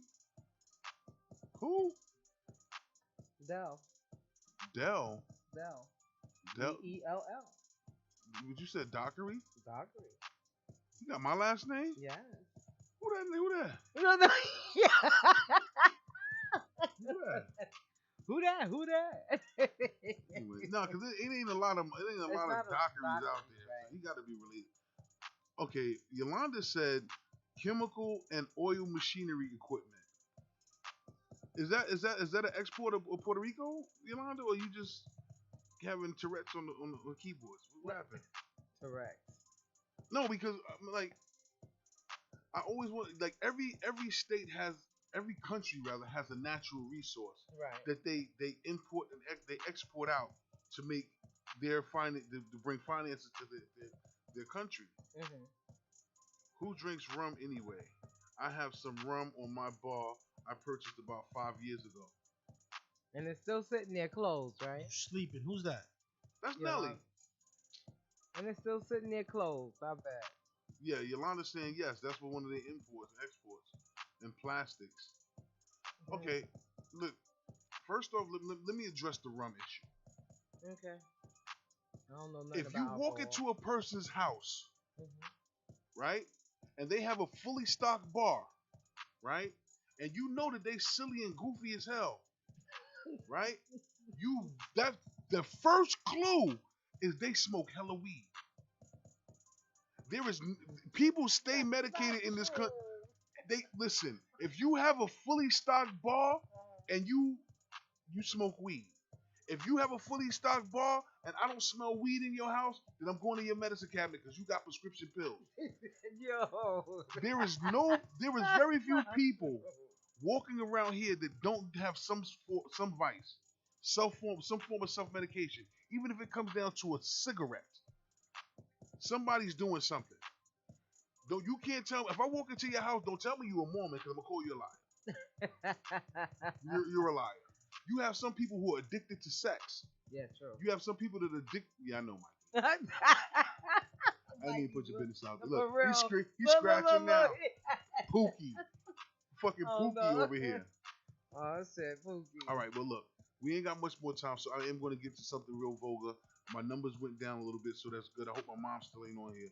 Who? Del. Dell. Dell. DELL. What you said, Dockery? Dockery. You got my last name? Yes. Who that? No. Yeah. Who that? Who that? Anyway, no, because it ain't a lot of It's not a Dockeries out Dockery, there. right. He got to be related. Okay, Yolanda said chemical and oil machinery equipment. Is that an export of Puerto Rico, Yolanda, or you just having Tourette's on the keyboards? What happened? Correct. No, because like I always want every state has every country rather has a natural resource Right. that they import and they export out to make their to bring finances to their country. Mm-hmm. Who drinks rum anyway? I have some rum on my bar I purchased about 5 years ago. And it's still sitting there closed, right? You sleeping? Who's that? That's Yeah. Nelly. And it's still sitting there closed. I bet. Yeah, Yolanda's saying yes. That's what one of their imports and exports and plastics. Okay, look. First off, let me address the rum issue. Okay. I don't know nothing If you about walk alcohol. into a person's house, Mhm. right, and they have a fully stocked bar, right, and you know that they silly and goofy as hell, right? That the first clue is they smoke hella weed. People stay medicated in this country. They listen. If you have a fully stocked bar and you smoke weed, If you have a fully stocked bar and I don't smell weed in your house, then I'm going to your medicine cabinet because you got prescription pills. Yo. There is very few people walking around here that don't have some vice, some form of self-medication. Even if it comes down to a cigarette, somebody's doing something. Though you can't tell me if I walk into your house. Don't tell me you're a Mormon because I'm gonna call you a liar. You're a liar. You have some people who are addicted to sex. Yeah, true. You have some people that are addicted. Yeah, I know, Mike. I didn't even put your business out there. Look, he's scratching now. Pookie. Fucking Pookie over here. Oh, I said Pookie. All right, well, look. We ain't got much more time, so I am going to get to something real vulgar. My numbers went down a little bit, so that's good. I hope my mom still ain't on here.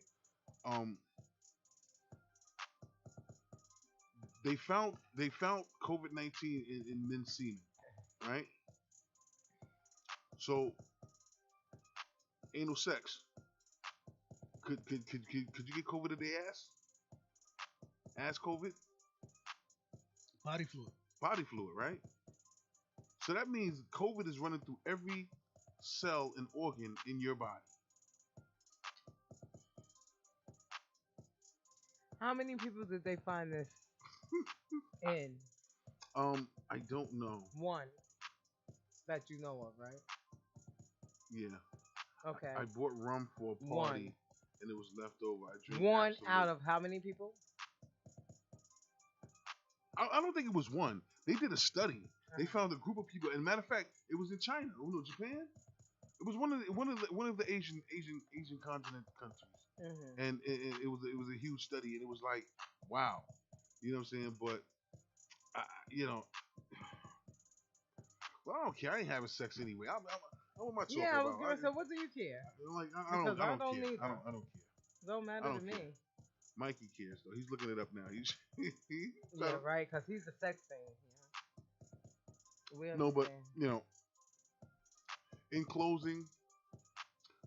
They found COVID-19 in men's semen, right? So, anal sex. Could you get COVID in the ass? Ass COVID? Body fluid. Body fluid, right? So that means COVID is running through every cell and organ in your body. How many people did they find this in? I don't know. One that you know of, right? Yeah. Okay. I bought rum for a party, and it was left over. I drank one out of how many people? I don't think it was one. They did a study. They found a group of people, and matter of fact, it was in China. Oh no, Japan. It was one of the Asian continent countries, and it was a huge study, and it was like, wow, you know what I'm saying? But well, I don't care. I ain't having sex anyway. What am I talking about? Yeah, I was gonna say, what do you care? Like, I don't care. Either. I don't care. Don't matter to me. Care. Mikey cares though. He's looking it up now. Yeah, right, because he's the sex thing. Yeah. No, but in closing,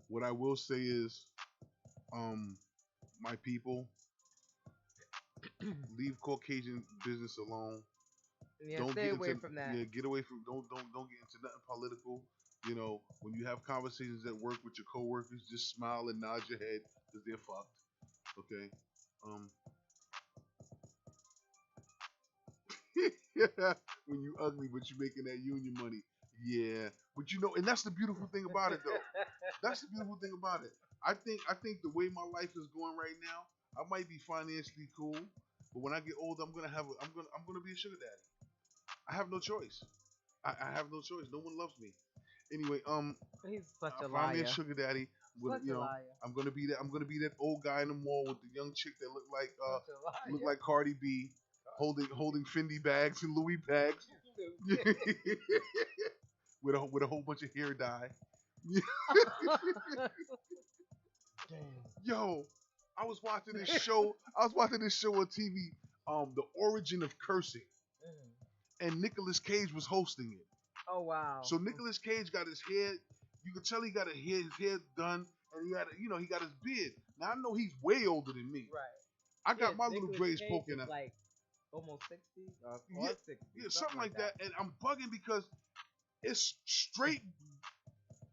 what I will say is, my people, leave Caucasian business alone. Yeah, don't stay away from that. Yeah, get away from. Don't get into nothing political. You know, when you have conversations at work with your coworkers, just smile and nod your head because they're fucked. Okay. When you ugly but you making that union money. Yeah. But and that's the beautiful thing about it though. That's the beautiful thing about it. I think the way my life is going right now, I might be financially cool, but when I get older, I'm gonna be a sugar daddy. I have no choice. I have no choice. No one loves me. Anyway, he's such a find liar. me a sugar daddy. I'm gonna be that old guy in the mall with the young chick that look like Cardi B, holding Fendi bags and Louis bags, with a whole bunch of hair dye. Yo, I was watching this show on TV. The Origin of Cursing, and Nicolas Cage was hosting it. Oh wow! So Nicolas Cage got his hair. You could tell he got his hair done, and he got his beard. Now I know he's way older than me. Right. I got my little braids poking out. Like almost 60 or 60. Yeah, something like that. And I'm bugging because it's straight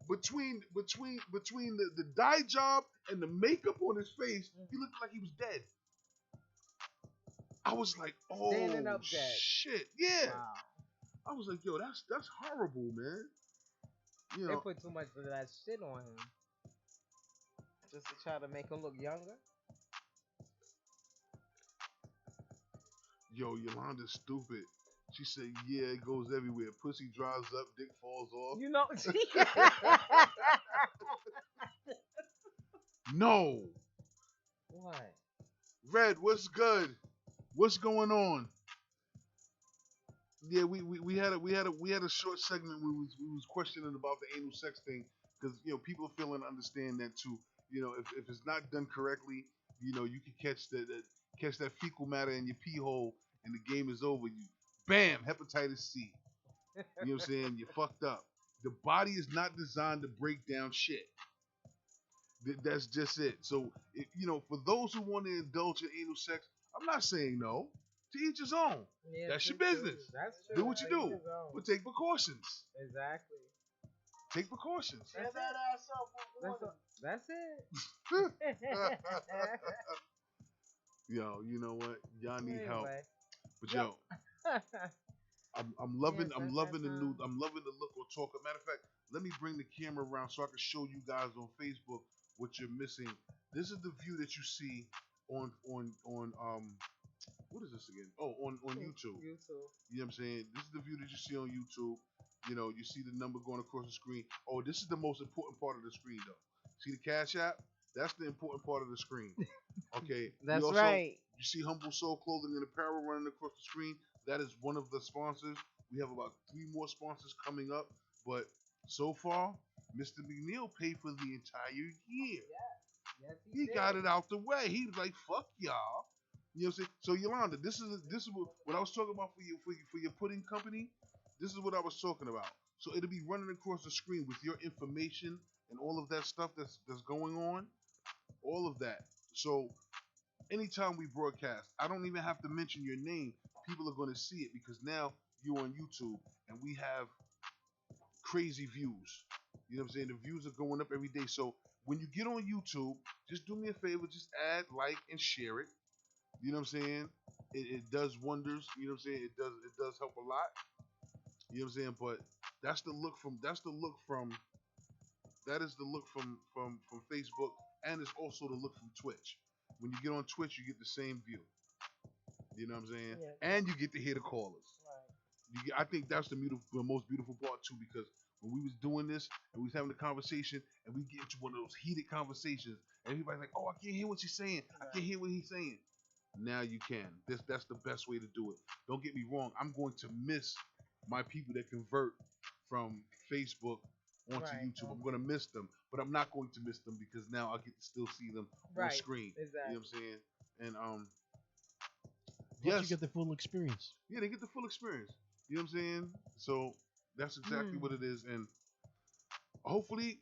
between the dye job and the makeup on his face. He looked like he was dead. I was like, oh standing up dead. Shit, yeah. Wow. I was like, yo, that's horrible, man. They put too much of that shit on him just to try to make him look younger. Yo, Yolanda's stupid. She said, yeah, it goes everywhere. Pussy dries up, dick falls off. You know. No. What? Red, what's good? What's going on? Yeah, we had a short segment. We was questioning about the anal sex thing because people are feeling understand that too. If it's not done correctly, you can catch that fecal matter in your pee hole and the game is over. You bam, hepatitis C. You know what I'm saying? You're fucked up. The body is not designed to break down shit. That's just it. So for those who want to indulge in anal sex, I'm not saying no. To each his own. Yeah, that's your business. That's true. Do what you do. But take precautions. Exactly. take precautions. That's that it. ass up with water. That's it. Yo, you know what? Y'all need help. Anyway. But Yo. I'm loving Yes, I'm that's loving the that new time. I'm loving the look on Talk. Matter of fact, let me bring the camera around so I can show you guys on Facebook what you're missing. This is the view that you see on what is this again? Oh, on YouTube. YouTube. You know what I'm saying? This is the view that you see on YouTube. You know, you see the number going across the screen. Oh, this is the most important part of the screen though. See the Cash App? That's the important part of the screen. Okay. That's We also, right. You see Humble Soul Clothing and Apparel running across the screen. That is one of the sponsors. We have about 3 more sponsors coming up. But so far, Mr. McNeil paid for the entire year. Yes, He did. got it out the way. He was like, "Fuck y'all." You know what I'm saying? So Yolanda, this is what I was talking about for your pudding company. This is what I was talking about. So it'll be running across the screen with your information and all of that stuff that's going on, all of that. So anytime we broadcast, I don't even have to mention your name. People are going to see it because now you're on YouTube and we have crazy views. You know what I'm saying? The views are going up every day. So when you get on YouTube, just do me a favor, just add, like, and share it. You know what I'm saying? It does wonders. You know what I'm saying? It does help a lot. You know what I'm saying? But that is the look from Facebook, and it's also the look from Twitch. When you get on Twitch, you get the same view. You know what I'm saying? Yeah. And you get to hear the callers. Right. I think that's the most beautiful part too, because when we was doing this and we was having a conversation and we get into one of those heated conversations, and everybody's like, "Oh, I can't hear what she's saying. I can't hear what he's saying." Now you can. That's the best way to do it. Don't get me wrong. I'm going to miss my people that convert from Facebook onto Right. YouTube. I'm going to miss them, but I'm not going to miss them because now I get to still see them on Right. screen. Exactly. You know what I'm saying? And Plus yes, you get the full experience. yeah, they get the full experience. You know what I'm saying? So that's exactly what it is. And hopefully,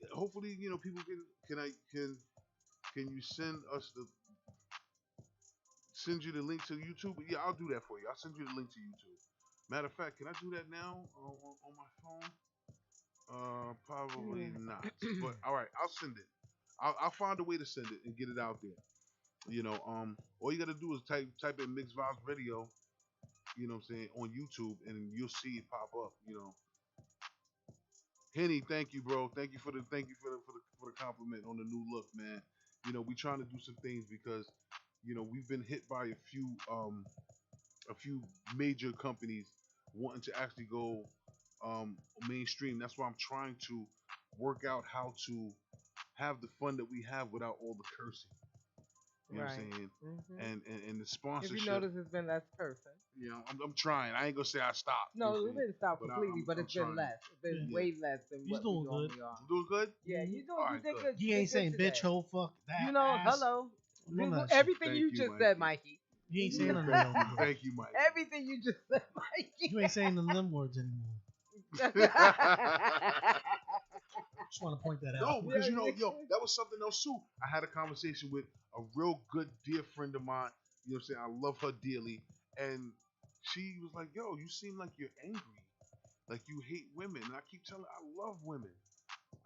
you know, people can you send you the link to YouTube? Yeah, I'll do that for you. I'll send you the link to YouTube. Matter of fact, can I do that now on my phone? Probably not. But all right, I'll send it. I'll find a way to send it and get it out there. You know, all you gotta do is type in Mixed Vibes Radio. You know what I'm saying, on YouTube, and you'll see it pop up. You know, Henny, thank you, bro. Thank you for the compliment on the new look, man. You know, we trying to do some things because, you know, we've been hit by a few major companies wanting to actually go mainstream. That's why I'm trying to work out how to have the fun that we have without all the cursing. You know what I'm saying? Mm-hmm. And the If sponsorship. you notice, it's been less cursing. You know, I'm trying. I ain't gonna say I stopped. No, you know we what I'm saying? didn't stop But completely, but I'm it's been trying. less. It's been Yeah. way less than He's what doing we normally good. are. I'm doing good? Yeah, you doing Alright, you did good. good. He you ain't did saying good bitch, today. hoe, fuck, that You know, ass. hello. None of that Everything Thank you you, just Mikey. said, Mikey. You ain't saying none of Thank them you, words. thank you, Mike. Everything you just said, Mikey. You ain't saying none of them words anymore. Just want to point that No, out. because you know, that was something else too. I had a conversation with a real good dear friend of mine. You know what I'm saying? I love her dearly. And she was like, "Yo, you seem like you're angry. Like you hate women." And I keep telling her, I love women.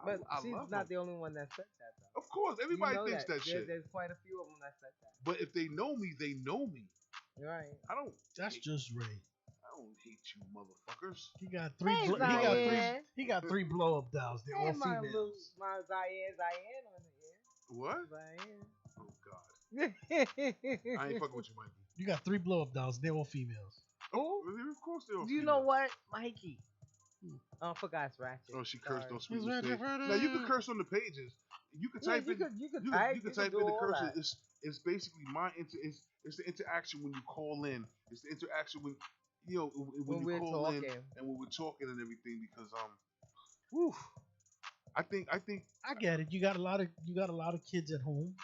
But I she's love not them. the only one that said that, though. Of course, everybody You know thinks that shit. There's quite a few of them that said that. But if they know me, they know me. Right. I don't. That's just Ray. I don't hate you, motherfuckers. He got three. Hey, He Zion. got three blow up dolls. They're Hey, all my females. Zion on the What? air. Zion. Oh God. I ain't fucking with you, Mikey. You got three blow up dolls. They're all females. Oh, of course they are. Do you know what, Mikey? Oh, I forgot it's Ratchet. Oh, she cursed Sorry. on Sweet Mistake. Now you can curse on the pages. You can type you in. could You type. can you type do in the all cursor. that. It's basically it's the interaction when you call in. It's the interaction when when we're you call in talking. and when we're talking and everything because whew, I think I get it. You got a lot of kids at home,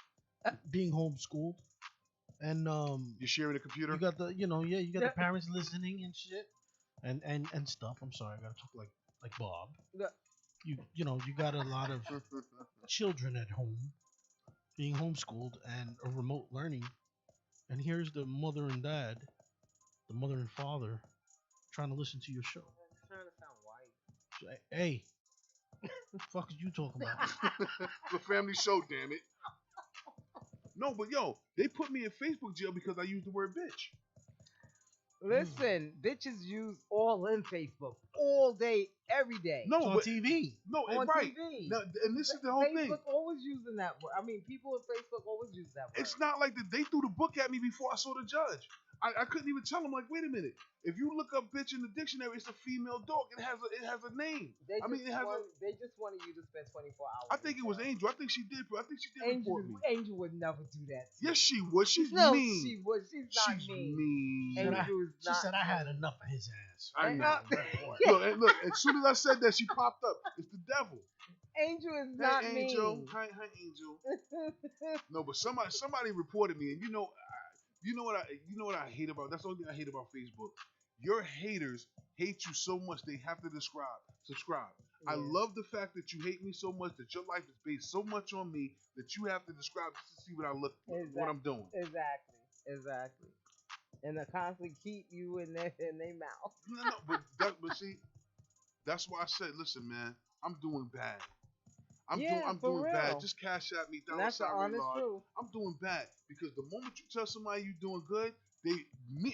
being homeschooled, and you're sharing a computer. you got the the parents listening and shit, and stuff. I'm sorry, I gotta talk like Bob. Yeah. You got a lot of children at home being homeschooled and a remote learning, and here's the mother and dad, the mother and father, trying to listen to your show. I'm trying to sound white. Hey, The fuck is you talking about? It's a family show, damn it. No, but yo, they put me in Facebook jail because I used the word bitch. Listen, bitches use all in Facebook all day, every day. No, It's on but TV. no, on right. TV. Now, and this is the whole Facebook thing. always using that word. I mean, people in Facebook always use that word. It's not like that. They threw the book at me before I saw the judge. I couldn't even tell him, like, wait a minute. If you look up bitch in the dictionary, it's a female dog. It has a name. They I mean, just it has they just wanted you to spend 24 hours. I think it was in jail. Angel. I think she did Angel, report me. Angel would never do that. To Yes, you. she would. She's No, mean. she would. She's not She's mean. mean. Angel is She not said I had mean. enough of his ass. I And, know. Look, as soon as I said that, she popped up. It's the devil. Angel is not Hey, Angel. mean. Hi, Angel. No, but somebody reported me, and you know what I hate about. That's the only thing I hate about Facebook. Your haters hate you so much they have to subscribe. I Yeah. love the fact that you hate me so much that your life is based so much on me that you have to describe just to see what I look, what I'm doing. Exactly. And to constantly keep you in their mouth. No, but see, that's why I said, listen, man, I'm doing bad. I'm for doing real. bad. Just cash at me. And that's the honest truth. I'm doing bad because the moment you tell somebody you're doing good, they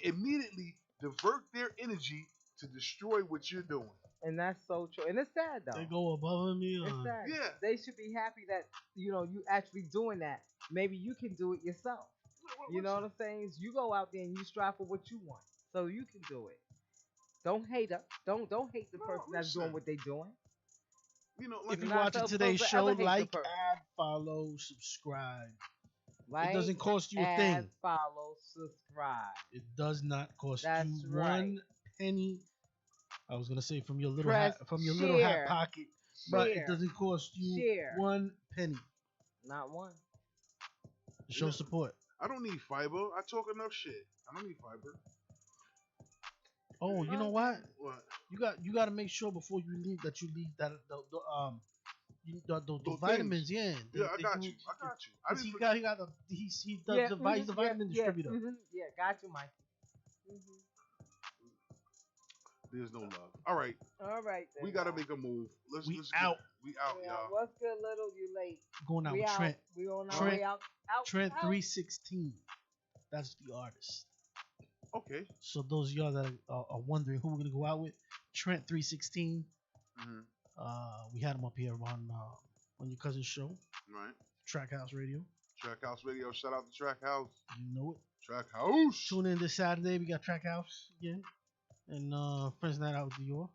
immediately divert their energy to destroy what you're doing. And that's so true. And it's sad though. They go above and It's beyond. sad. Yeah. They should be happy that you actually doing that. Maybe you can do it yourself. You know what I'm saying? You go out there and you strive for what you want, so you can do it. Don't hate her. Don't hate the person that's doing what they're doing. You know, like If you're You're not watching supposed today's to show, ever hate the like, person. add, follow, subscribe. Like, It doesn't cost you a add, thing. follow, subscribe. It does not cost That's you right. 1 penny. I was gonna say from your little Press little hat share. pocket, but Share. it doesn't cost you Share. 1 penny Not one. to show Yeah. support. I don't need fiber. I talk enough shit. I don't need fiber. Oh, you know what? What? You got to make sure before you leave that the Those vitamins. Yeah. Yeah, I got do- you. I got you. I 'cause didn't he forget. got he's the vitamin distributor. Yeah, got you, Mike. There's no love. All right, All right, then. we gotta make a move. Let's We get- out. We out, Yeah, y'all. what's good, little? You late? Going out We with out. Trent. We on our Trent- way out. Trent out. 316. That's the artist. Okay. So those of y'all that are wondering who we're gonna go out with, Trent 316. Mm-hmm. We had him up here on your cousin's show, Right. Track House Radio. Track House Radio. Shout out to Track House. You know it. Track House. Tune in this Saturday. We got Track House again, and Friends Night Out with Dior.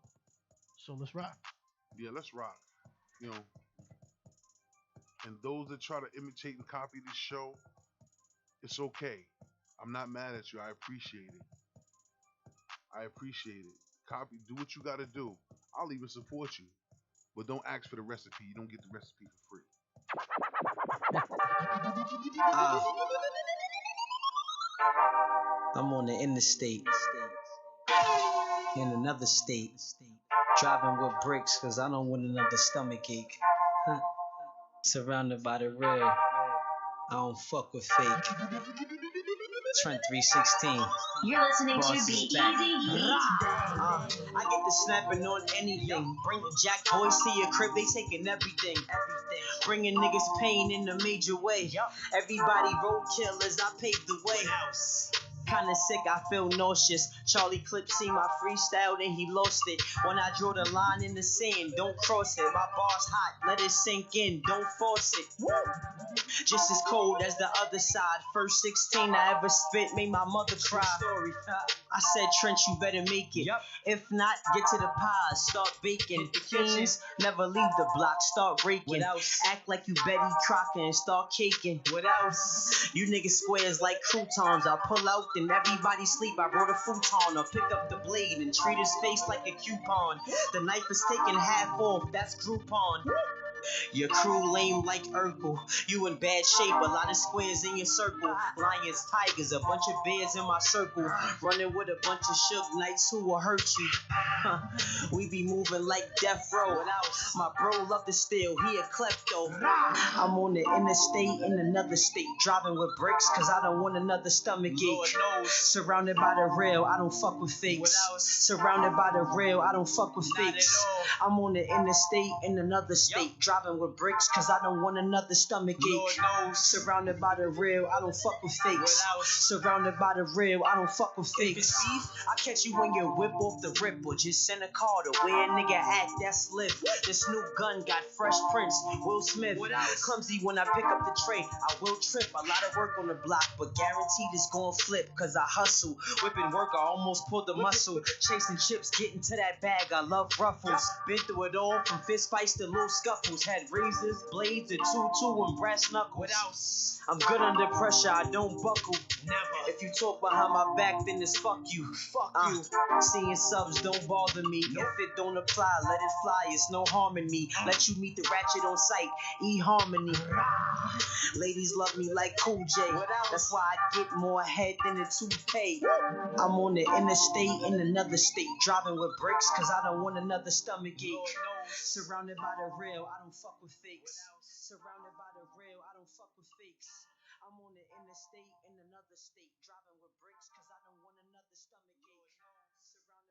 So let's rock. Yeah, let's rock. You know. And those that try to imitate and copy this show, it's okay. I'm not mad at you. I appreciate it. Copy. Do what you gotta do. I'll even support you. But don't ask for the recipe. You don't get the recipe for free. I'm on the interstate in another state, driving with brakes cause I don't want another stomach ache. Surrounded by the red, I don't fuck with fake. Trent 316. You're listening Boss to is Be back. Easy Beats. I get the snapping on anything. Bring the jack boys to your crib, they taking everything. Bringing niggas pain in a major way. Everybody roadkill as I pave the way. Kinda sick, I feel nauseous. Charlie Clip see my freestyle, then he lost it. When I draw the line in the sand, don't cross it. My bar's hot, let it sink in, don't force it. Just as cold as the other side. First 16 I ever spit made my mother cry. I said, Trent, you better make it. If not, get to the pies, start baking. Kings never leave the block, start raking. Act like you Betty Crocker and start caking. What else? You niggas squares like croutons. I pull out, then everybody sleep. I brought a futon. Or pick up the blade and treat his face like a coupon. The knife is taken half off, that's Groupon. Your crew lame like Urkel. You in bad shape, a lot of squares in your circle. Lions, tigers, a bunch of bears in my circle. Running with a bunch of shook knights who will hurt you. Huh. We be moving like death row. My bro love to steal, he a klepto. I'm on the interstate in another state. Driving with bricks cause I don't want another stomach ache. Surrounded by the rail, I don't fuck with fakes. Surrounded by the rail, I don't fuck with fakes. I'm on the interstate in another state. Driving with bricks cause I don't want another stomach ache. Surrounded by the rail, I don't fuck with fakes. Surrounded by the rail, I don't fuck with fakes. I catch you when you whip off the rip or just send a call to where a nigga at that slip. This new gun got fresh prints, Will Smith. Clumsy when I pick up the tray, I will trip. A lot of work on the block, but guaranteed it's gon' flip. Cause I hustle, whipping work, I almost pulled the muscle. Chasing chips, getting to that bag, I love ruffles. Been through it all, from fist fights to little scuffles. Had razors, blades, a 2-2 and brass knuckles. I'm good under pressure, I don't buckle. Never. If you talk behind my back, then it's fuck you. Fuck you. Seeing subs don't bother me. If it don't apply, let it fly. It's no harm in me. Let you meet the ratchet on sight. E-harmony. Ladies love me like Cool J. That's why I get more head than a toupee. I'm on the interstate in another state. Driving with bricks cause I don't want another stomach ache. Surrounded by the rail, I don't fuck with fakes. Surrounded by the rail, I don't fuck with fakes. I'm on the interstate in another state. Driving with bricks cause I don't want another stomach ache.